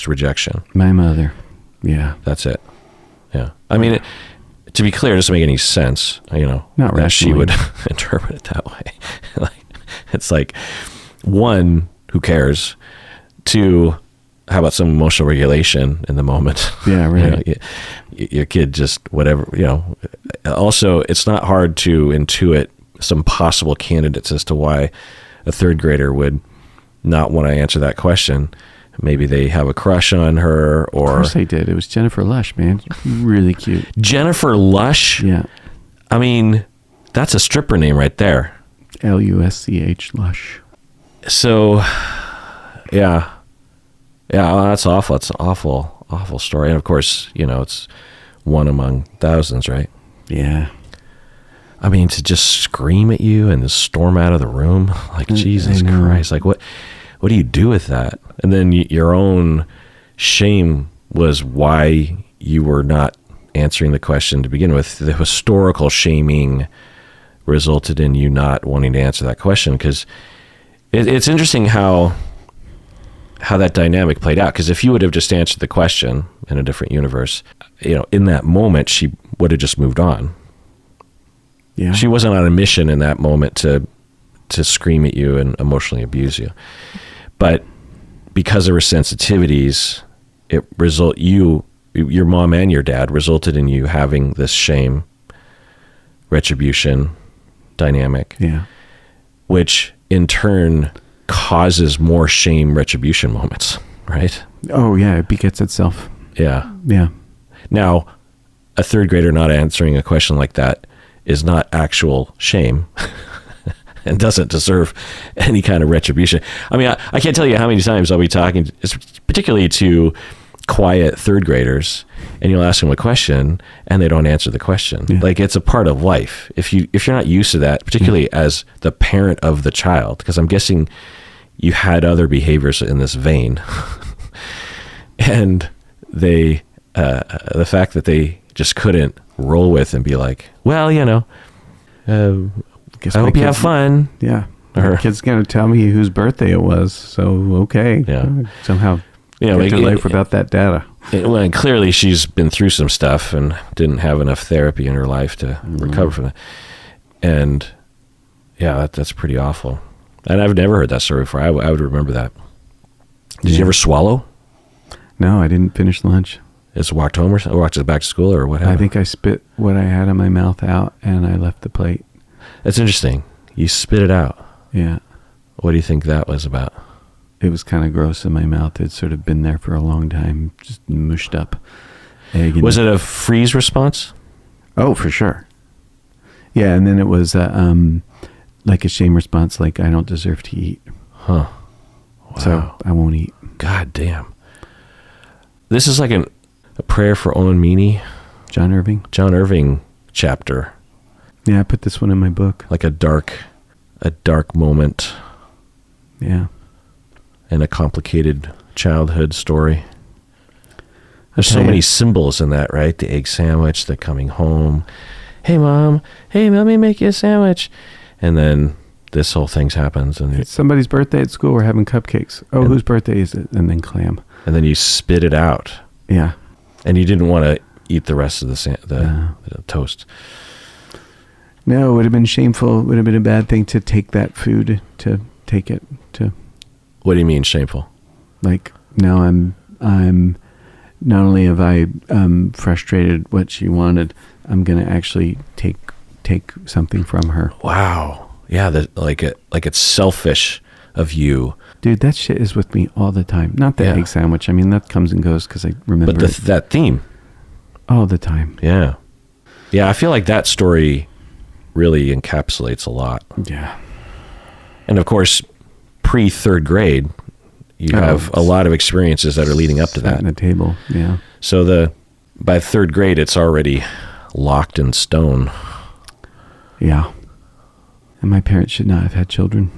rejection. My mother. Yeah. That's it. Yeah. I mean, to be clear, it doesn't make any sense, Not that rationally. she would interpret it that way. It's like, one, who cares? Two, how about some emotional regulation in the moment? Yeah, right. Your kid just whatever, Also, it's not hard to intuit some possible candidates as to why a third grader would not want to answer that question. Maybe they have a crush on her, or... Of course they did. It was Jennifer Lush, man. Really cute. Jennifer Lush? Yeah. I mean, that's a stripper name right there. Lusch, Lush. So, yeah. Yeah, well, that's awful. It's an awful, awful story. And of course, it's one among thousands, right? Yeah. I mean, to just scream at you and just storm out of the room, like, Jesus Christ. Like, what do you do with that? And then your own shame was why you were not answering the question to begin with. The historical shaming resulted in you not wanting to answer that question, because it's interesting how that dynamic played out. Because if you would have just answered the question in a different universe, in that moment, she would have just moved on. Yeah. She wasn't on a mission in that moment to scream at you and emotionally abuse you. But because of her sensitivities, your mom and your dad resulted in you having this shame retribution dynamic. Yeah. Which in turn causes more shame retribution moments, right? Oh yeah, it begets itself. Yeah. Yeah. Now, a third grader not answering a question like that is not actual shame and doesn't deserve any kind of retribution. I mean, I can't tell you how many times I'll be talking, particularly to quiet third graders, and you'll ask them a question and they don't answer the question. Yeah. Like, it's a part of life. If you're not used to that, particularly as the parent of the child, because I'm guessing you had other behaviors in this vein, and the fact that they just couldn't roll with and be like, well, I hope you have fun. Yeah. Or kid's going to tell me whose birthday it was. So, okay. Yeah. Somehow get your life without that data. And clearly she's been through some stuff and didn't have enough therapy in her life to recover from that. And yeah, that's pretty awful. And I've never heard that story before. I would remember that. Did you ever swallow? No, I didn't finish lunch. Just walked home or walked back to school or what happened? I think I spit what I had in my mouth out and I left the plate. That's interesting. You spit it out. Yeah. What do you think that was about? It was kind of gross in my mouth. It's sort of been there for a long time, just mushed up egg. Was it a freeze response? Oh, for sure. Yeah, and then it was like a shame response, like I don't deserve to eat. Huh. Wow. So I won't eat. God damn. This is like a prayer for Owen Meany. John Irving chapter. Yeah, I put this one in my book. Like a dark moment. Yeah. And a complicated childhood story. There's so many symbols in that, right? The egg sandwich, the coming home. Hey, Mom. Hey, let me make you a sandwich. And then this whole thing happens. And it's somebody's birthday at school. We're having cupcakes. Oh, whose birthday is it? And then clam. And then you spit it out. Yeah. And you didn't want to eat the rest of the toast. No, it would have been shameful. It would have been a bad thing to take that food, to take it to. What do you mean shameful? Like, now I'm not only have I frustrated what she wanted, I'm going to actually take something from her. Wow. Yeah, like it's selfish of you. Dude, that shit is with me all the time. Not the egg sandwich. I mean, that comes and goes because I remember. But that theme. All the time. Yeah. Yeah, I feel like that story really encapsulates a lot. Yeah. And of course, pre-third grade, you have a lot of experiences that are leading up to that. On the table, yeah. So by third grade, it's already locked in stone. Yeah. And my parents should not have had children.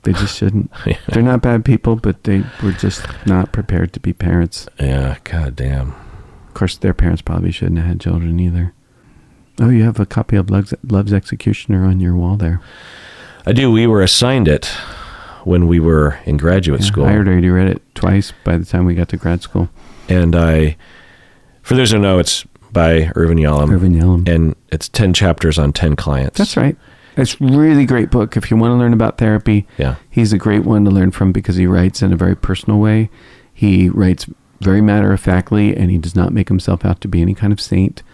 They just shouldn't. Yeah. They're not bad people, but they were just not prepared to be parents. Yeah, god damn. Of course, their parents probably shouldn't have had children either. Oh, you have a copy of Love's Executioner on your wall there. I do. We were assigned it when we were in graduate school. I already read it twice by the time we got to grad school. And for those who know, it's by Irvin Yalom. And it's 10 chapters on 10 clients. That's right. It's a really great book. If you want to learn about therapy, he's a great one to learn from because he writes in a very personal way. He writes very matter-of-factly, and he does not make himself out to be any kind of saint.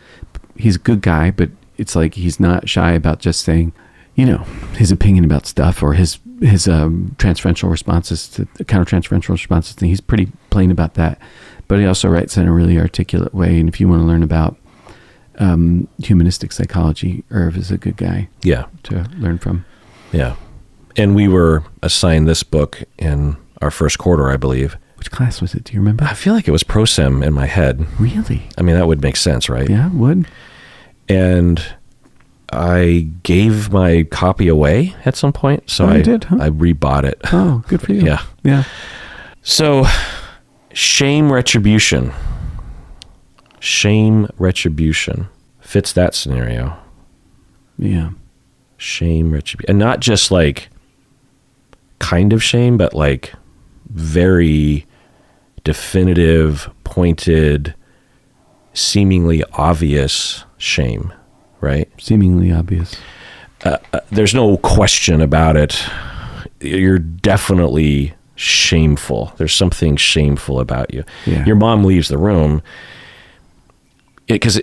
He's a good guy, but it's like he's not shy about just saying, his opinion about stuff or his transferential responses to counter-transferential responses. And he's pretty plain about that. But he also writes in a really articulate way. And if you want to learn about humanistic psychology, Irv is a good guy to learn from. Yeah. And we were assigned this book in our first quarter, I believe. Which class was it? Do you remember? I feel like it was pro-sem in my head. Really? I mean, that would make sense, right? Yeah, it would. And I gave my copy away at some point. So you did, huh? I rebought it. Oh, good for you. Yeah. Yeah. So Shame-retribution. Shame-retribution fits that scenario. Yeah. Shame-retribution. And not just like kind of shame, but like very definitive, pointed, seemingly obvious shame, right? Seemingly obvious. There's no question about it. You're definitely shameful. There's something shameful about you. Yeah. Your mom leaves the room because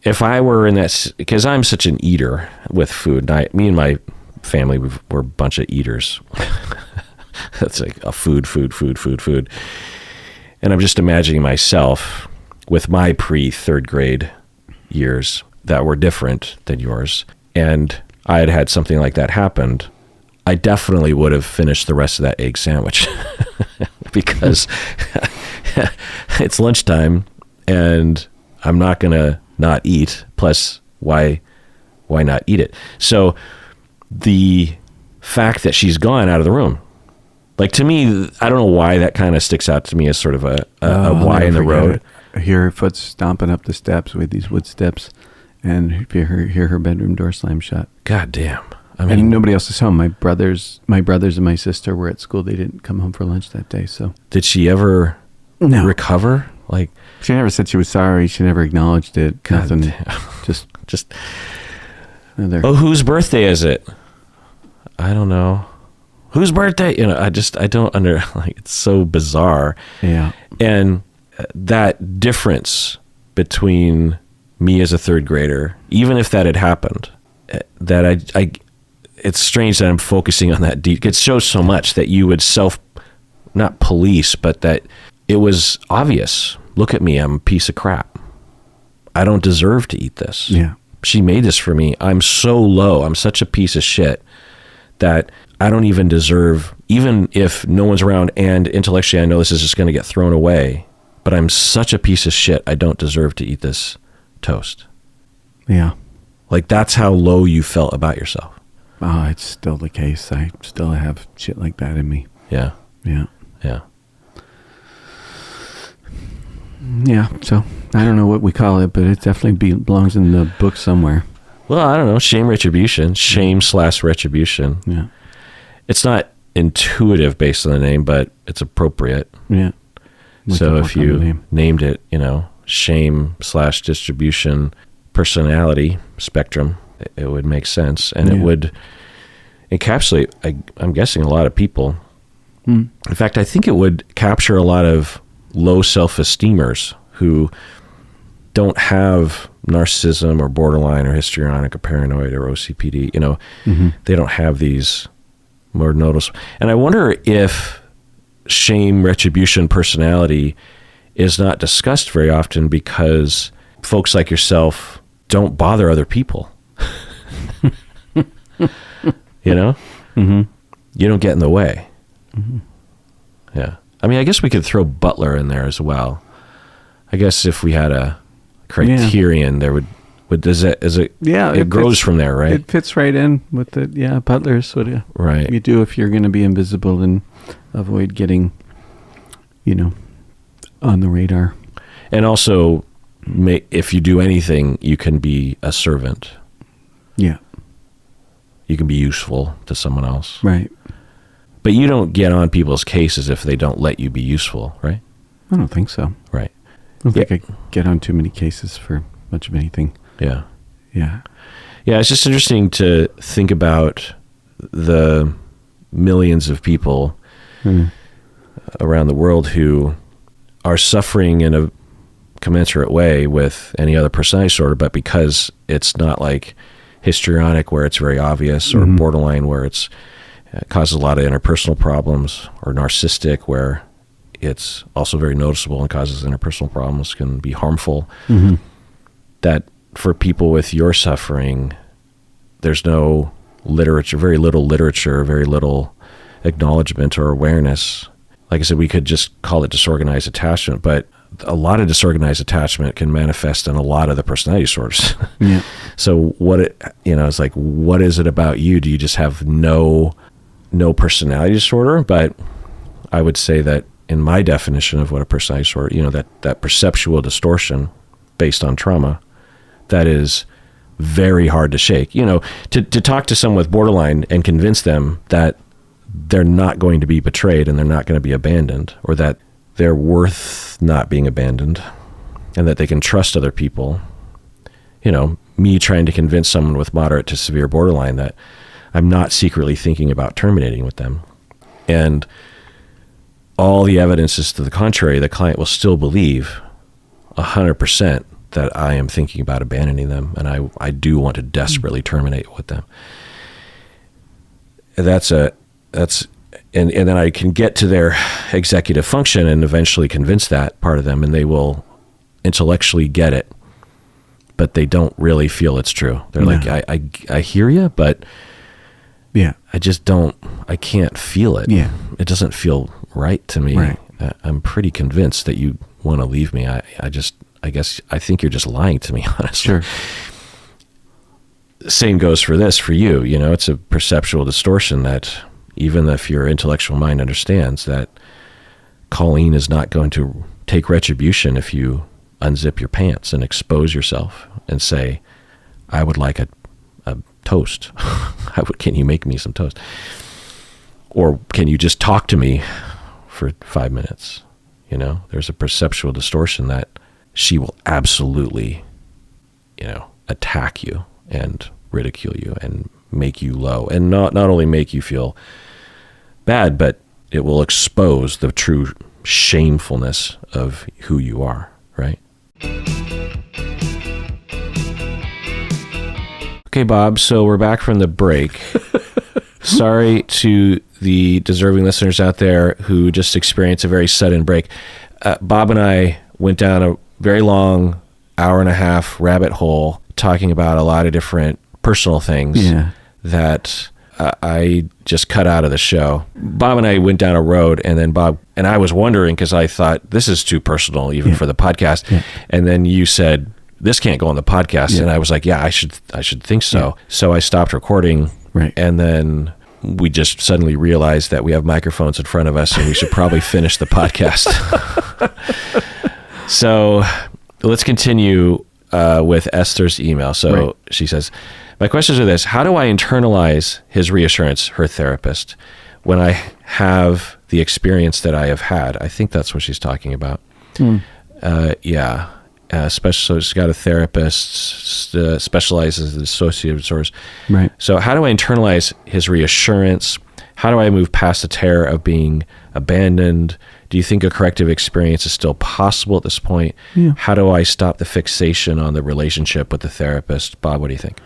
if I were in that, because I'm such an eater with food, me and my family, we're a bunch of eaters. That's like a food. And I'm just imagining myself with my pre-third grade years that were different than yours. And I had something like that happened. I definitely would have finished the rest of that egg sandwich because it's lunchtime and I'm not going to not eat. Plus, why not eat it? So the fact that she's gone out of the room, like to me, I don't know why that kind of sticks out to me as sort of a why in the road. I hear her foot stomping up the steps with these wood steps, and hear her bedroom door slam shut. God damn. I mean, and nobody else is home. My brothers and my sister were at school. They didn't come home for lunch that day. So did she ever recover? Like, she never said she was sorry. She never acknowledged it. God Nothing. Damn. Just. Another. Oh, whose birthday is it? I don't know. Whose birthday? I don't like, it's so bizarre. Yeah. And that difference between me as a third grader, even if that had happened, that it's strange that I'm focusing on that. It shows so much that you would not police, but that it was obvious. Look at me. I'm a piece of crap. I don't deserve to eat this. Yeah. She made this for me. I'm so low. I'm such a piece of shit that I don't even deserve, even if no one's around and intellectually I know this is just going to get thrown away, but I'm such a piece of shit. I don't deserve to eat this toast. Yeah. Like that's how low you felt about yourself. Oh, it's still the case. I still have shit like that in me. Yeah. Yeah. Yeah. Yeah. So I don't know what we call it, but it definitely belongs in the book somewhere. Well, I don't know. Shame-retribution. Shame/retribution. Yeah. It's not intuitive based on the name, but it's appropriate. Yeah. So if you named it, shame/distribution personality spectrum, it would make sense. And it would encapsulate, I'm guessing, a lot of people. In fact, I think it would capture a lot of low self-esteemers who don't have narcissism or borderline or histrionic or paranoid or OCPD. They don't have these more noticeable. And I wonder if shame-retribution personality is not discussed very often because folks like yourself don't bother other people. Mm-hmm. You don't get in the way. Mm-hmm. Yeah. I mean, I guess we could throw Butler in there as well. I guess if we had a criterion, there would it grows from there, right? It fits right in with it. Yeah, Butler's what right. You do if you're going to be invisible and avoid getting, on the radar. And also, if you do anything, you can be a servant. Yeah. You can be useful to someone else. Right. But you don't get on people's cases if they don't let you be useful, right? I don't think so. Right. I don't think I get on too many cases for much of anything. Yeah. Yeah. Yeah, it's just interesting to think about the millions of people around the world who are suffering in a commensurate way with any other personality disorder, but because it's not like histrionic where it's very obvious, or borderline where it causes a lot of interpersonal problems, or narcissistic where it's also very noticeable and causes interpersonal problems, can be harmful, that for people with your suffering, there's no literature, very little literature, very little acknowledgement or awareness. Like I said, we could just call it disorganized attachment, but a lot of disorganized attachment can manifest in a lot of the personality disorders. Yeah. So it's like, what is it about you? Do you just have no personality disorder? But I would say that in my definition of what a personality disorder, that perceptual distortion based on trauma, that is very hard to shake. To talk to someone with borderline and convince them that they're not going to be betrayed and they're not going to be abandoned, or that they're worth not being abandoned and that they can trust other people. Me trying to convince someone with moderate to severe borderline that I'm not secretly thinking about terminating with them. And all the evidence is to the contrary. The client will still believe 100% that I am thinking about abandoning them, and I do want to desperately terminate with them. And then I can get to their executive function and eventually convince that part of them, and they will intellectually get it, but they don't really feel it's true. They're like, I hear you, but I can't feel it. Yeah. It doesn't feel right to me. Right. I'm pretty convinced that you want to leave me. I think you're just lying to me, honestly. Sure. Same goes for you. It's a perceptual distortion that even if your intellectual mind understands that Colleen is not going to take retribution if you unzip your pants and expose yourself and say, I would like a toast. Can you make me some toast? Or can you just talk to me for 5 minutes? There's a perceptual distortion that she will absolutely, attack you and ridicule you and make you low, and not only make you feel bad, but it will expose the true shamefulness of who you are, right? Okay, Bob, so we're back from the break. Sorry to the deserving listeners out there who just experienced a very sudden break. Bob and I went down a very long 1.5 hour rabbit hole talking about a lot of different personal things that I just cut out of the show. Bob and I went down a road, and then Bob and I was wondering, because I thought this is too personal even for the podcast. Yeah. And then you said, this can't go on the podcast. Yeah. And I was like, I should think so. Yeah. So I stopped recording. Right. And then we just suddenly realized that we have microphones in front of us and we should probably finish the podcast. So let's continue with Esther's email. So she says, my questions are this: how do I internalize his reassurance, her therapist, when I have the experience that I have had? I think that's what she's talking about. Especially, so she's got a therapist specializes in dissociative disorders. Right. So how do I internalize his reassurance? How do I move past the terror of being abandoned? Do you think a corrective experience is still possible at this point? Yeah. How do I stop the fixation on the relationship with the therapist? Bob, what do you think?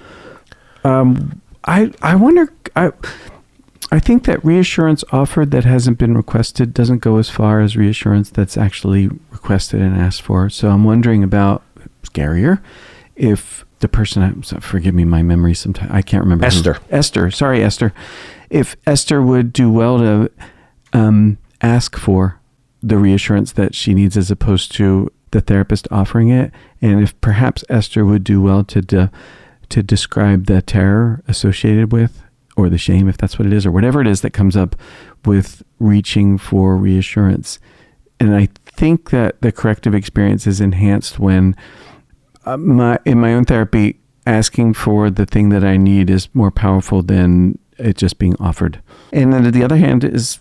I wonder, I think that reassurance offered that hasn't been requested doesn't go as far as reassurance that's actually requested and asked for. So I'm wondering about, scarier, if the person, forgive me, my memory sometimes, I can't remember. Esther. If Esther would do well to ask for the reassurance that she needs as opposed to the therapist offering it, and if perhaps Esther would do well to describe the terror associated with, or the shame, if that's what it is, or whatever it is that comes up with reaching for reassurance. And I think that the corrective experience is enhanced when in my own therapy, asking for the thing that I need is more powerful than it just being offered. And then on the other hand is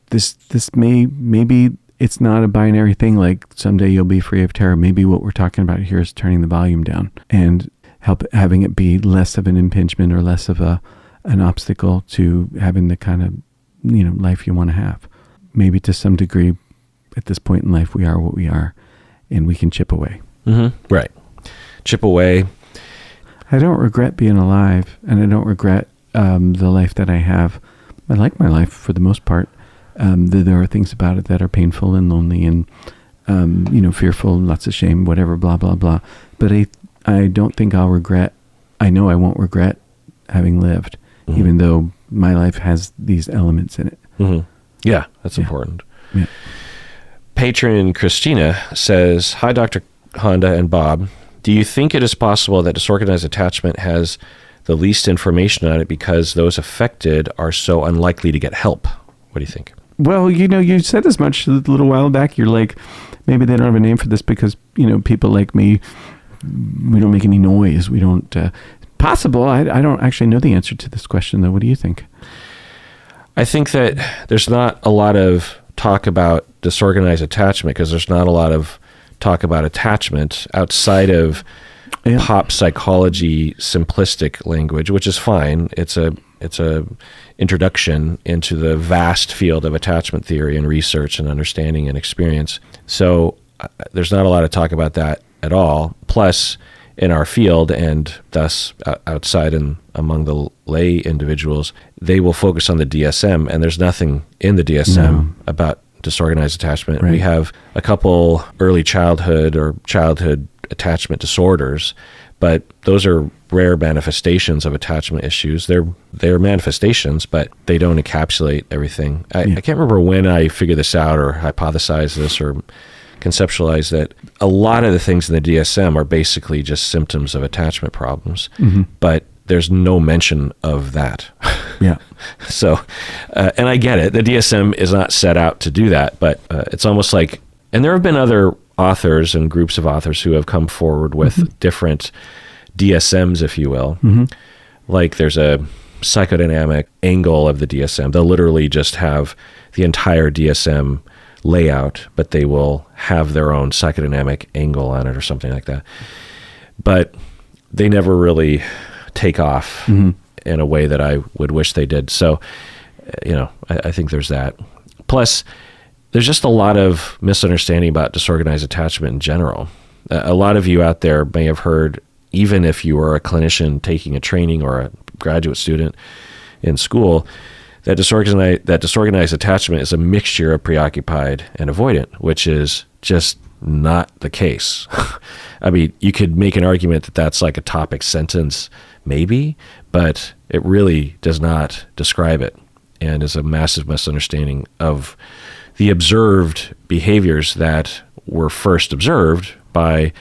this maybe it's not a binary thing, like someday you'll be free of terror. Maybe what we're talking about here is turning the volume down and having it be less of an impingement or less of an obstacle to having the kind of life you want to have. Maybe to some degree at this point in life we are what we are, and we can chip away. Mm-hmm. Right. Chip away. I don't regret being alive, and I don't regret the life that I have. I like my life for the most part. There are things about it that are painful and lonely and fearful, lots of shame, whatever, blah blah blah. But I don't think I'll regret. I know I won't regret having lived, even though my life has these elements in it. Mm-hmm. Yeah, that's important. Yeah. Patron Christina says, "Hi, Dr. Honda and Bob. Do you think it is possible that disorganized attachment has the least information on it because those affected are so unlikely to get help?" What do you think? Well, you said as much a little while back. You're like, maybe they don't have a name for this because, people like me, we don't make any noise. We don't, possible. I don't actually know the answer to this question, though. What do you think? I think that there's not a lot of talk about disorganized attachment because there's not a lot of talk about attachment outside of pop psychology simplistic language, which is fine. It's a introduction into the vast field of attachment theory and research and understanding and experience. So there's not a lot of talk about that at all. Plus, in our field and thus outside and among the lay individuals, they will focus on the DSM, and there's nothing in the DSM about disorganized attachment. Right. We have a couple early childhood or childhood attachment disorders, but those are rare manifestations of attachment issues. They're manifestations, but they don't encapsulate everything. I can't remember when I figured this out or hypothesized this or conceptualized that a lot of the things in the DSM are basically just symptoms of attachment problems, but there's no mention of that. Yeah. So, and I get it. The DSM is not set out to do that, but it's almost like, and there have been other authors and groups of authors who have come forward with different DSMs, if you will. Like there's a psychodynamic angle of the DSM. They'll literally just have the entire DSM layout, but they will have their own psychodynamic angle on it or something like that. But they never really take off in a way that I would wish they did. So, I think there's that. Plus, there's just a lot of misunderstanding about disorganized attachment in general. A lot of you out there may have heard, even if you are a clinician taking a training or a graduate student in school, that disorganized attachment is a mixture of preoccupied and avoidant, which is just not the case. I mean, you could make an argument that that's like a topic sentence, maybe, but it really does not describe it and is a massive misunderstanding of the observed behaviors that were first observed by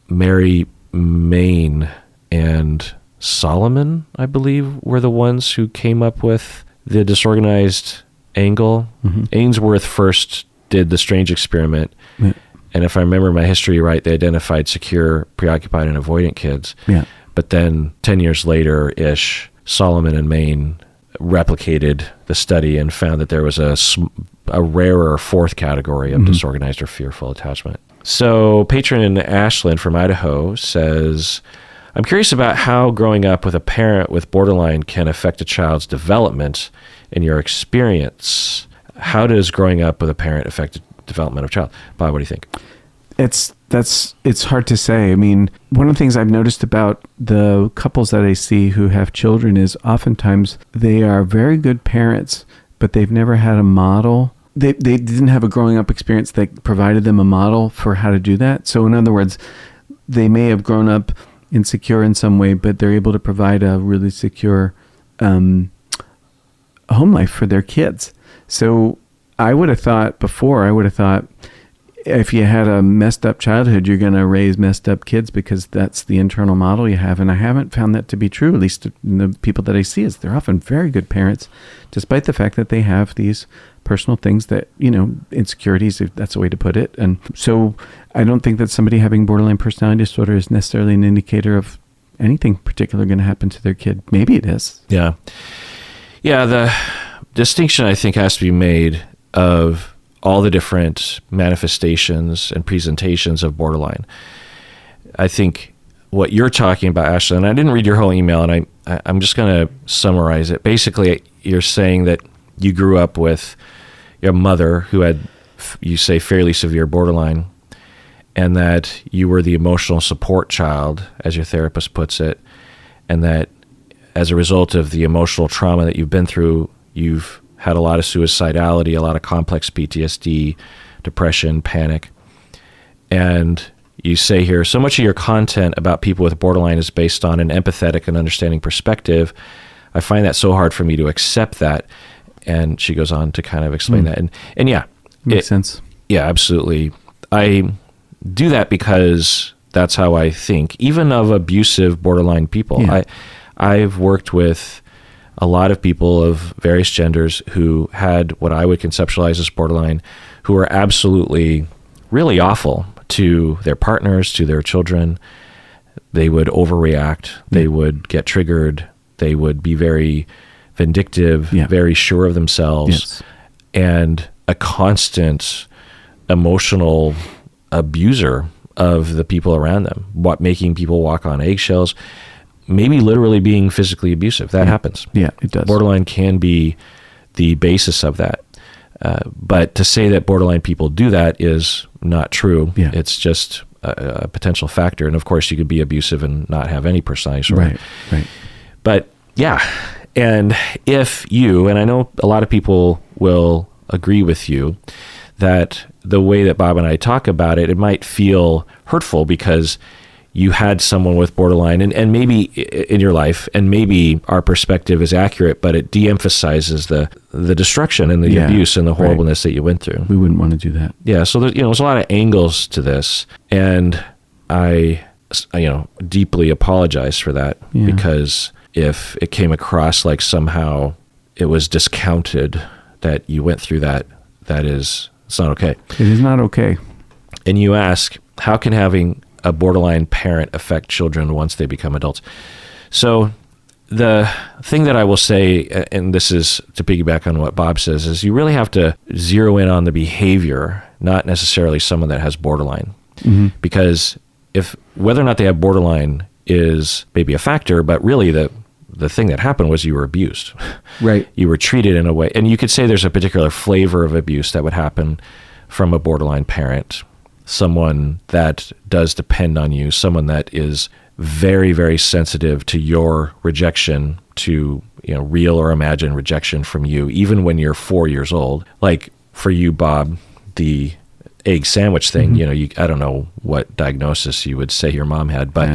Mary Main and Solomon, I believe, were the ones who came up with the disorganized angle. Ainsworth first did the strange experiment. Yeah. And if I remember my history right, they identified secure, preoccupied, and avoidant kids. Yeah. But then 10 years later-ish, Solomon and Main replicated the study and found that there was a rarer fourth category of disorganized or fearful attachment. So patron Ashlyn from Idaho says, I'm curious about how growing up with a parent with borderline can affect a child's development in your experience. How does growing up with a parent affect the development of a child? Bob, what do you think? It's hard to say. I mean, one of the things I've noticed about the couples that I see who have children is oftentimes they are very good parents, but they've never had a model. They didn't have a growing up experience that provided them a model for how to do that. So in other words, they may have grown up insecure in some way, but they're able to provide a really secure home life for their kids. So I would have thought if you had a messed up childhood, you're going to raise messed up kids because that's the internal model you have. And I haven't found that to be true, at least in the people that I see, is they're often very good parents, despite the fact that they have these personal things that, insecurities, if that's a way to put it. And so I don't think that somebody having borderline personality disorder is necessarily an indicator of anything particular going to happen to their kid. Maybe it is. Yeah. Yeah, the distinction I think has to be made of all the different manifestations and presentations of borderline. I think what you're talking about, Ashley, and I didn't read your whole email, and I'm just going to summarize it. Basically, you're saying that you grew up with your mother who had, you say, fairly severe borderline, and that you were the emotional support child, as your therapist puts it, and that as a result of the emotional trauma that you've been through, you've had a lot of suicidality, a lot of complex PTSD, depression, panic. And you say here, so much of your content about people with borderline is based on an empathetic and understanding perspective. I find that so hard for me to accept that. And she goes on to kind of explain that. And yeah. Makes sense. Yeah, absolutely. I do that because that's how I think, even of abusive borderline people. Yeah. I've worked with a lot of people of various genders who had what I would conceptualize as borderline, who were absolutely really awful to their partners, to their children. They would overreact. They would get triggered. They would be very vindictive, very sure of themselves, and a constant emotional abuser of the people around them, making people walk on eggshells, maybe literally being physically abusive. That happens. Yeah, it does. Borderline can be the basis of that. But to say that borderline people do that is not true. Yeah. It's just a potential factor. And of course, you could be abusive and not have any personality disorder. Right. But yeah. And if you, and I know a lot of people will agree with you, that the way that Bob and I talk about it, it might feel hurtful because you had someone with borderline and maybe in your life, and maybe our perspective is accurate, but it de-emphasizes the destruction and the abuse and the horribleness that you went through. We wouldn't want to do that. Yeah. So there's a lot of angles to this, and I deeply apologize for that, because if it came across like somehow it was discounted that you went through that, it's not okay. It is not okay. And you ask, how can having a borderline parent affect children once they become adults? So the thing that I will say, and this is to piggyback on what Bob says, is you really have to zero in on the behavior, not necessarily someone that has borderline. Mm-hmm. Because whether or not they have borderline is maybe a factor, but really the thing that happened was you were abused. Right. You were treated in a way, and you could say there's a particular flavor of abuse that would happen from a borderline parent. Someone that does depend on you, someone that is very, very sensitive to your rejection, to real or imagined rejection from you, even when you're 4 years old. Like for you, Bob, the egg sandwich thing, mm-hmm. I don't know what diagnosis you would say your mom had, but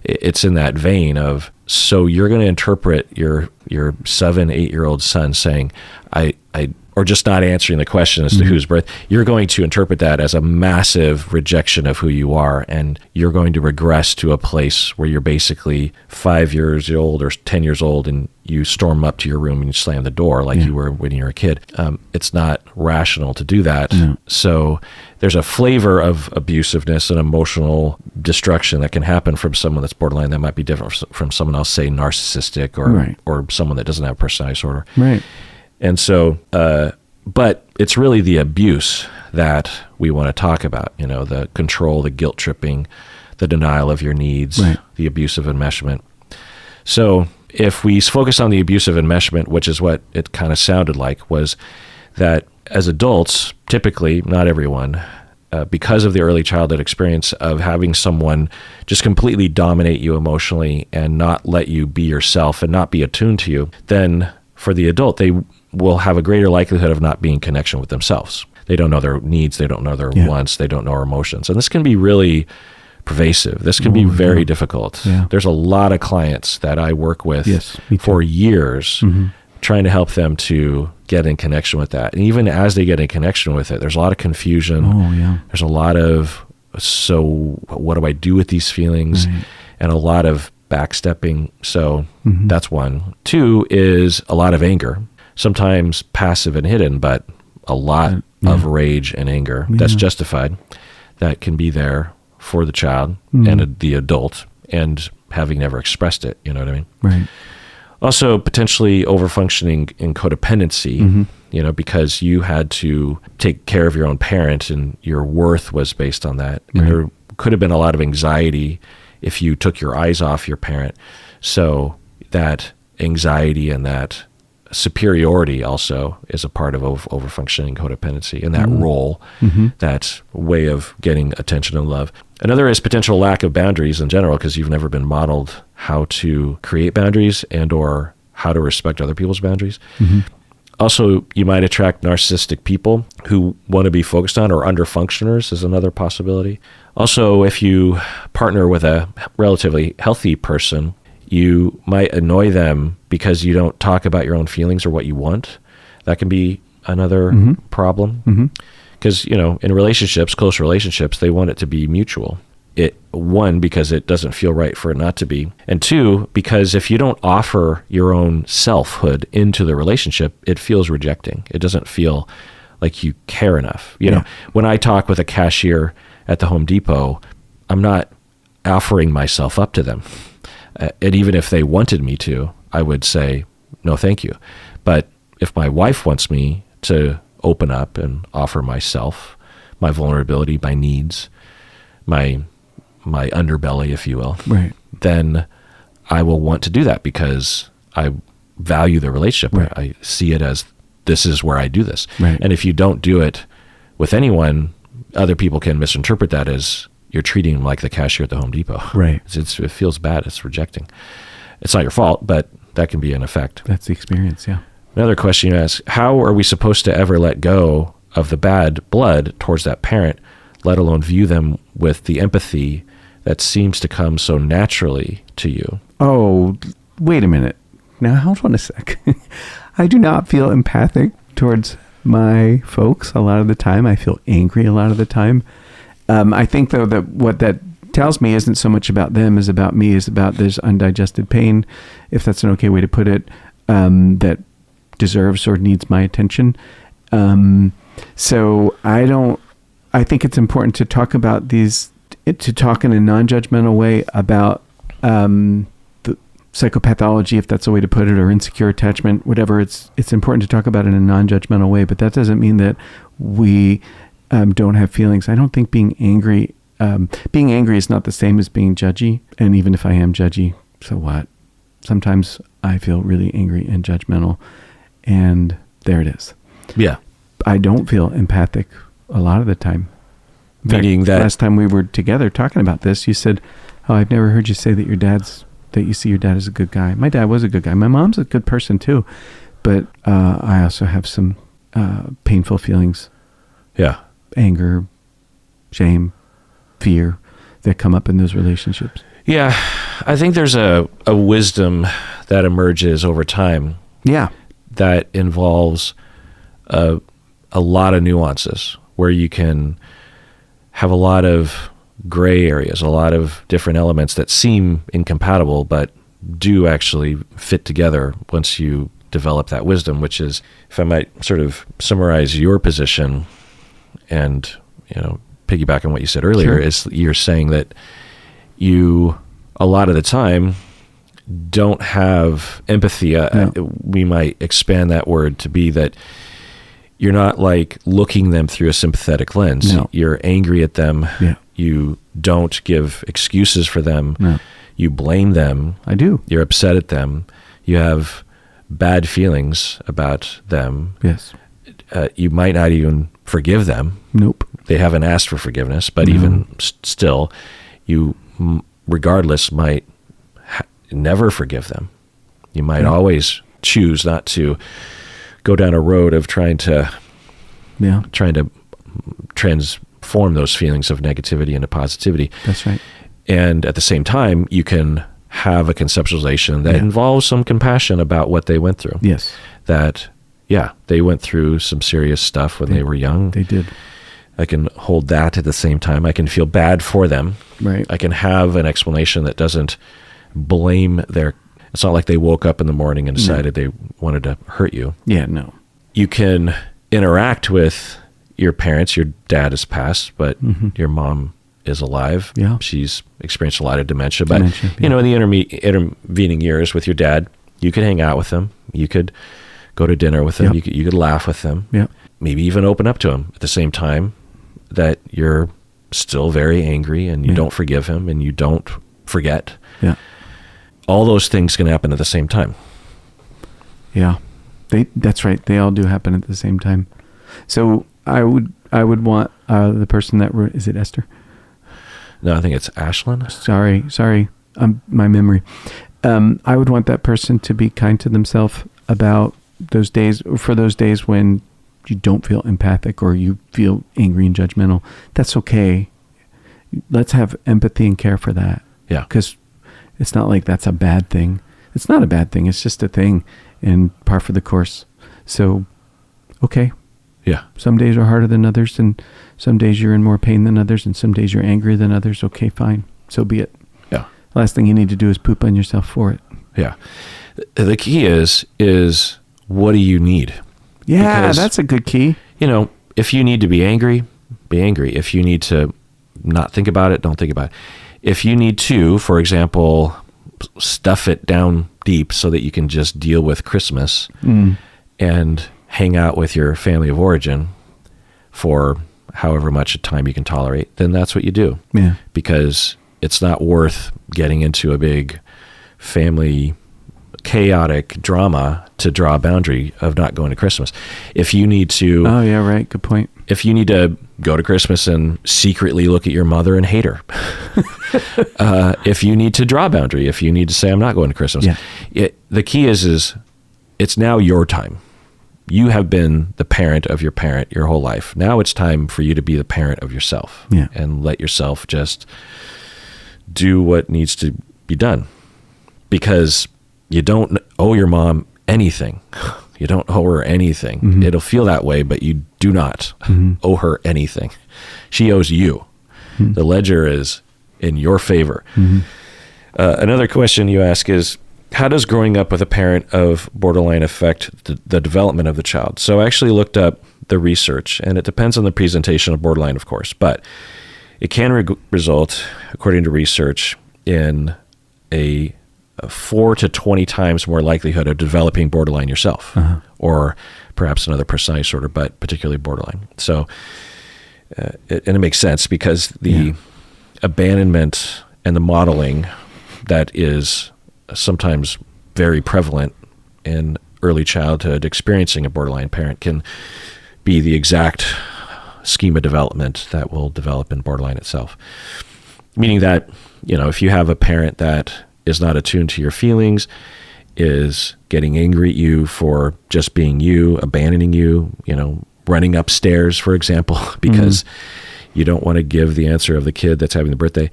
it's in that vein of, so you're going to interpret your 7-8-year-old son saying, or just not answering the question as to mm-hmm. whose birth, you're going to interpret that as a massive rejection of who you are. And you're going to regress to a place where you're basically 5 years old or 10 years old, and you storm up to your room and you slam the door like you were when you were a kid. It's not rational to do that. No. So there's a flavor of abusiveness and emotional destruction that can happen from someone that's borderline that might be different from someone else, say narcissistic or someone that doesn't have personality disorder. Right. And so, but it's really the abuse that we want to talk about, the control, the guilt tripping, the denial of your needs, the abusive enmeshment. So if we focus on the abusive enmeshment, which is what it kind of sounded like, was that as adults, typically, not everyone, because of the early childhood experience of having someone just completely dominate you emotionally and not let you be yourself and not be attuned to you, then for the adult, they will have a greater likelihood of not being in connection with themselves. They don't know their needs. They don't know their wants. They don't know their emotions. And this can be really pervasive. This can be very difficult. Yeah. There's a lot of clients that I work with for years trying to help them to get in connection with that. And even as they get in connection with it, there's a lot of confusion. There's a lot of, so what do I do with these feelings? Right. And a lot of backstepping. So that's one. Two is a lot of anger, sometimes passive and hidden, but a lot of rage and anger that's justified, that can be there for the child and the adult, and having never expressed it, you know what I mean? Right. Also, potentially overfunctioning in codependency, because you had to take care of your own parent and your worth was based on that. And there could have been a lot of anxiety if you took your eyes off your parent. So that anxiety and that superiority also is a part of overfunctioning codependency, and that role, that way of getting attention and love. Another is potential lack of boundaries in general, because you've never been modeled how to create boundaries and or how to respect other people's boundaries. Also, you might attract narcissistic people who want to be focused on, or underfunctioners is another possibility. Also, if you partner with a relatively healthy person, you might annoy them because you don't talk about your own feelings or what you want. That can be another problem. Because, in relationships, close relationships, they want it to be mutual. One, because it doesn't feel right for it not to be. And two, because if you don't offer your own selfhood into the relationship, it feels rejecting. It doesn't feel like you care enough. You know, when I talk with a cashier at the Home Depot, I'm not offering myself up to them. And even if they wanted me to, I would say, no, thank you. But if my wife wants me to open up and offer myself, my vulnerability, my needs, my underbelly, if you will, right, then I will want to do that because I value the relationship. Right. I see it as, this is where I do this. Right. And if you don't do it with anyone, other people can misinterpret that as you're treating them like the cashier at the Home Depot. Right. It feels bad. It's rejecting. It's not your fault, but that can be an effect. That's the experience, yeah. Another question you ask, how are we supposed to ever let go of the bad blood towards that parent, let alone view them with the empathy that seems to come so naturally to you? Oh, wait a minute. Now, hold on a sec. I do not feel empathic towards my folks a lot of the time. I feel angry a lot of the time. I think, though, that what that tells me isn't so much about them as about me, is about this undigested pain, if that's an okay way to put it, that deserves or needs my attention. So I think it's important to talk about to talk in a non-judgmental way about the psychopathology, if that's a way to put it, or insecure attachment, whatever. It's important to talk about it in a non-judgmental way, but that doesn't mean that we don't have feelings. I don't think being angry is not the same as being judgy. And even if I am judgy, so what? Sometimes I feel really angry and judgmental, and there it is. Yeah. I don't feel empathic a lot of the time. Meaning that last time we were together talking about this, you said, "Oh, I've never heard you say that you see your dad as a good guy." My dad was a good guy. My mom's a good person too, but I also have some painful feelings. Yeah. Anger, shame, fear that come up in those relationships. Yeah. I think there's a wisdom that emerges over time. Yeah. That involves a lot of nuances where you can have a lot of gray areas, a lot of different elements that seem incompatible, but do actually fit together once you develop that wisdom, which is, if I might sort of summarize your position and, piggyback on what you said earlier, Sure. is you're saying that you, a lot of the time, don't have empathy. No. We might expand that word to be that you're not like looking them through a sympathetic lens. No. You're angry at them. Yeah. You don't give excuses for them. No. You blame them. I do. You're upset at them. You have bad feelings about them. Yes. You might not even forgive them. Nope. They haven't asked for forgiveness, but even still, you, regardless, might never forgive them. You might always choose not to go down a road of trying to transform those feelings of negativity into positivity. That's right. And at the same time, you can have a conceptualization that involves some compassion about what they went through. Yes. That, they went through some serious stuff when they were young. They did. I can hold that at the same time. I can feel bad for them. Right. I can have an explanation that doesn't blame it's not like they woke up in the morning and decided they wanted to hurt you. Yeah, no. You can interact with your parents. Your dad has passed, but your mom is alive. Yeah. She's experienced a lot of dementia. But, Yeah. in the intervening years with your dad, you could hang out with him. You could go to dinner with him. Yep. You could laugh with him. Yeah. Maybe even open up to him at the same time that you're still very angry and you don't forgive him and you don't forget. Yeah. All those things can happen at the same time. Yeah. That's right. They all do happen at the same time. So I would want the person that is it Esther? No, I think it's Ashlyn. Sorry. My memory. I would want that person to be kind to themselves about those days when you don't feel empathic or you feel angry and judgmental. That's okay. Let's have empathy and care for that. Yeah. Because it's not like that's a bad thing. It's not a bad thing. It's just a thing and par for the course. So, okay. Yeah. Some days are harder than others, and some days you're in more pain than others, and some days you're angrier than others. Okay, fine. So be it. Yeah. Last thing you need to do is poop on yourself for it. Yeah. The key is what do you need? Yeah, Because, that's a good key. If you need to be angry, be angry. If you need to not think about it, don't think about it. If you need to, for example, stuff it down deep so that you can just deal with Christmas and hang out with your family of origin for however much time you can tolerate, then that's what you do. Yeah. Because it's not worth getting into a big family chaotic drama to draw a boundary of not going to Christmas. If you need to... Oh, yeah, right. Good point. If you need to go to Christmas and secretly look at your mother and hate her. If you need to draw a boundary, if you need to say, I'm not going to Christmas. Yeah. The key is it's now your time. You have been the parent of your parent your whole life. Now it's time for you to be the parent of yourself. Yeah. And let yourself just do what needs to be done. Because you don't owe your mom anything. You don't owe her anything. Mm-hmm. It'll feel that way, but you do not owe her anything. She owes you. Mm-hmm. The ledger is in your favor. Mm-hmm. Another question you ask is, how does growing up with a parent of borderline affect the development of the child? So I actually looked up the research, and it depends on the presentation of borderline, of course, but it can result, according to research, in a 4 to 20 times more likelihood of developing borderline yourself, or perhaps another personality disorder, but particularly borderline. So, it makes sense because the abandonment and the modeling that is sometimes very prevalent in early childhood experiencing a borderline parent can be the exact schema development that will develop in borderline itself. Meaning that, if you have a parent that is not attuned to your feelings, is getting angry at you for just being you, abandoning you, running upstairs, for example, because you don't want to give the answer of the kid that's having the birthday.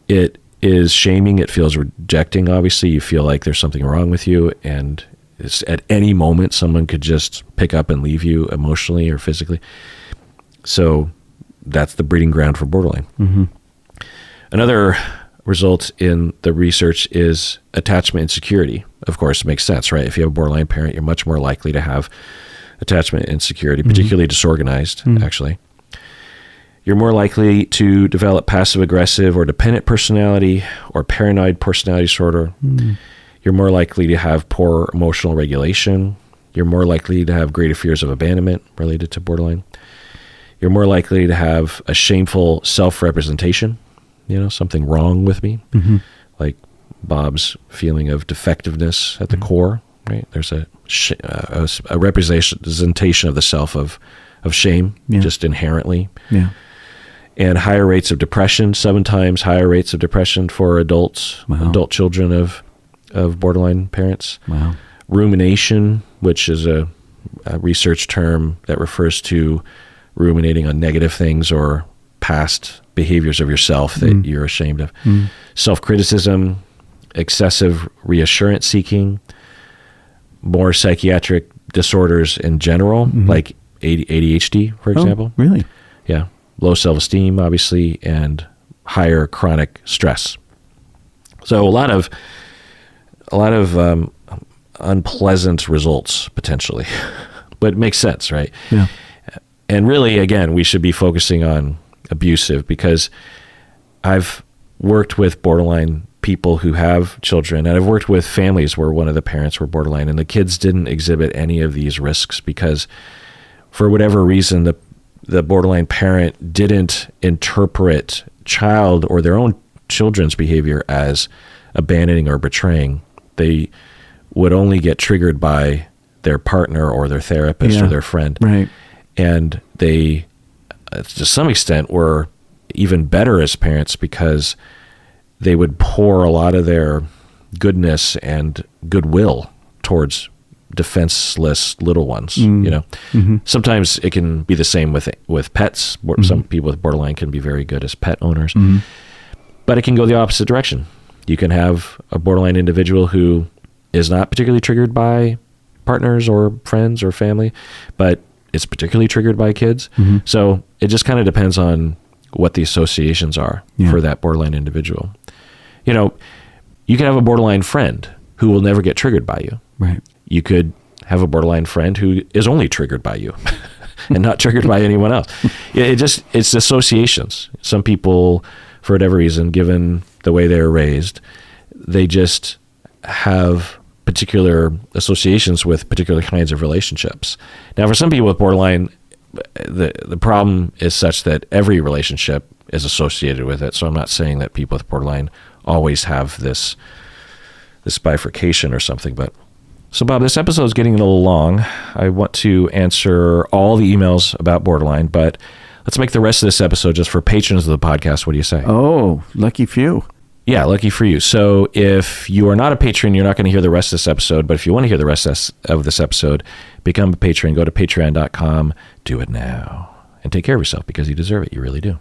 It is shaming. It feels rejecting. Obviously, you feel like there's something wrong with you, and at any moment, someone could just pick up and leave you emotionally or physically. So that's the breeding ground for borderline. Mm-hmm. Another result in the research is attachment insecurity. Of course, it makes sense, right? If you have a borderline parent, you're much more likely to have attachment insecurity, particularly disorganized, actually. You're more likely to develop passive-aggressive or dependent personality or paranoid personality disorder. You're more likely to have poor emotional regulation. You're more likely to have greater fears of abandonment related to borderline. You're more likely to have a shameful self-representation. Something wrong with me, like Bob's feeling of defectiveness at the core, right? There's a representation of the self of shame, just inherently. Yeah. And higher rates of depression, 7 times higher rates of depression for adult children of borderline parents. Wow. Rumination, which is a research term that refers to ruminating on negative things or past behaviors of yourself that you're ashamed of. Self-criticism, excessive reassurance seeking, more psychiatric disorders in general, like ADHD, for example. Oh, really? Yeah. Low self-esteem, obviously, and higher chronic stress. So a lot of unpleasant results, potentially. But it makes sense, right? Yeah. And really, again, we should be focusing on abusive, because I've worked with borderline people who have children, and I've worked with families where one of the parents were borderline, and the kids didn't exhibit any of these risks because, for whatever reason, the borderline parent didn't interpret child or their own children's behavior as abandoning or betraying. They would only get triggered by their partner or their therapist or their friend. Right. And they, to some extent, were even better as parents because they would pour a lot of their goodness and goodwill towards defenseless little ones. Sometimes it can be the same with pets. Some people with borderline can be very good as pet owners, but it can go the opposite direction. You can have a borderline individual who is not particularly triggered by partners or friends or family, but it's particularly triggered by kids. So it just kind of depends on what the associations are for that borderline individual. You know, you can have a borderline friend who will never get triggered by you. Right. You could have a borderline friend who is only triggered by you and not triggered by anyone else. It's associations. Some people, for whatever reason, given the way they're raised, they just have particular associations with particular kinds of relationships. Now, for some people with borderline, the problem is such that every relationship is associated with it. So I'm not saying that people with borderline always have this bifurcation or something. But so, Bob, this episode is getting a little long. I want to answer all the emails about borderline, but let's make the rest of this episode just for patrons of the podcast. What do you say? Oh, lucky few. Yeah, lucky for you. So if you are not a patron, you're not going to hear the rest of this episode. But if you want to hear the rest of this episode, become a patron. Go to patreon.com. Do it now. And take care of yourself because you deserve it. You really do.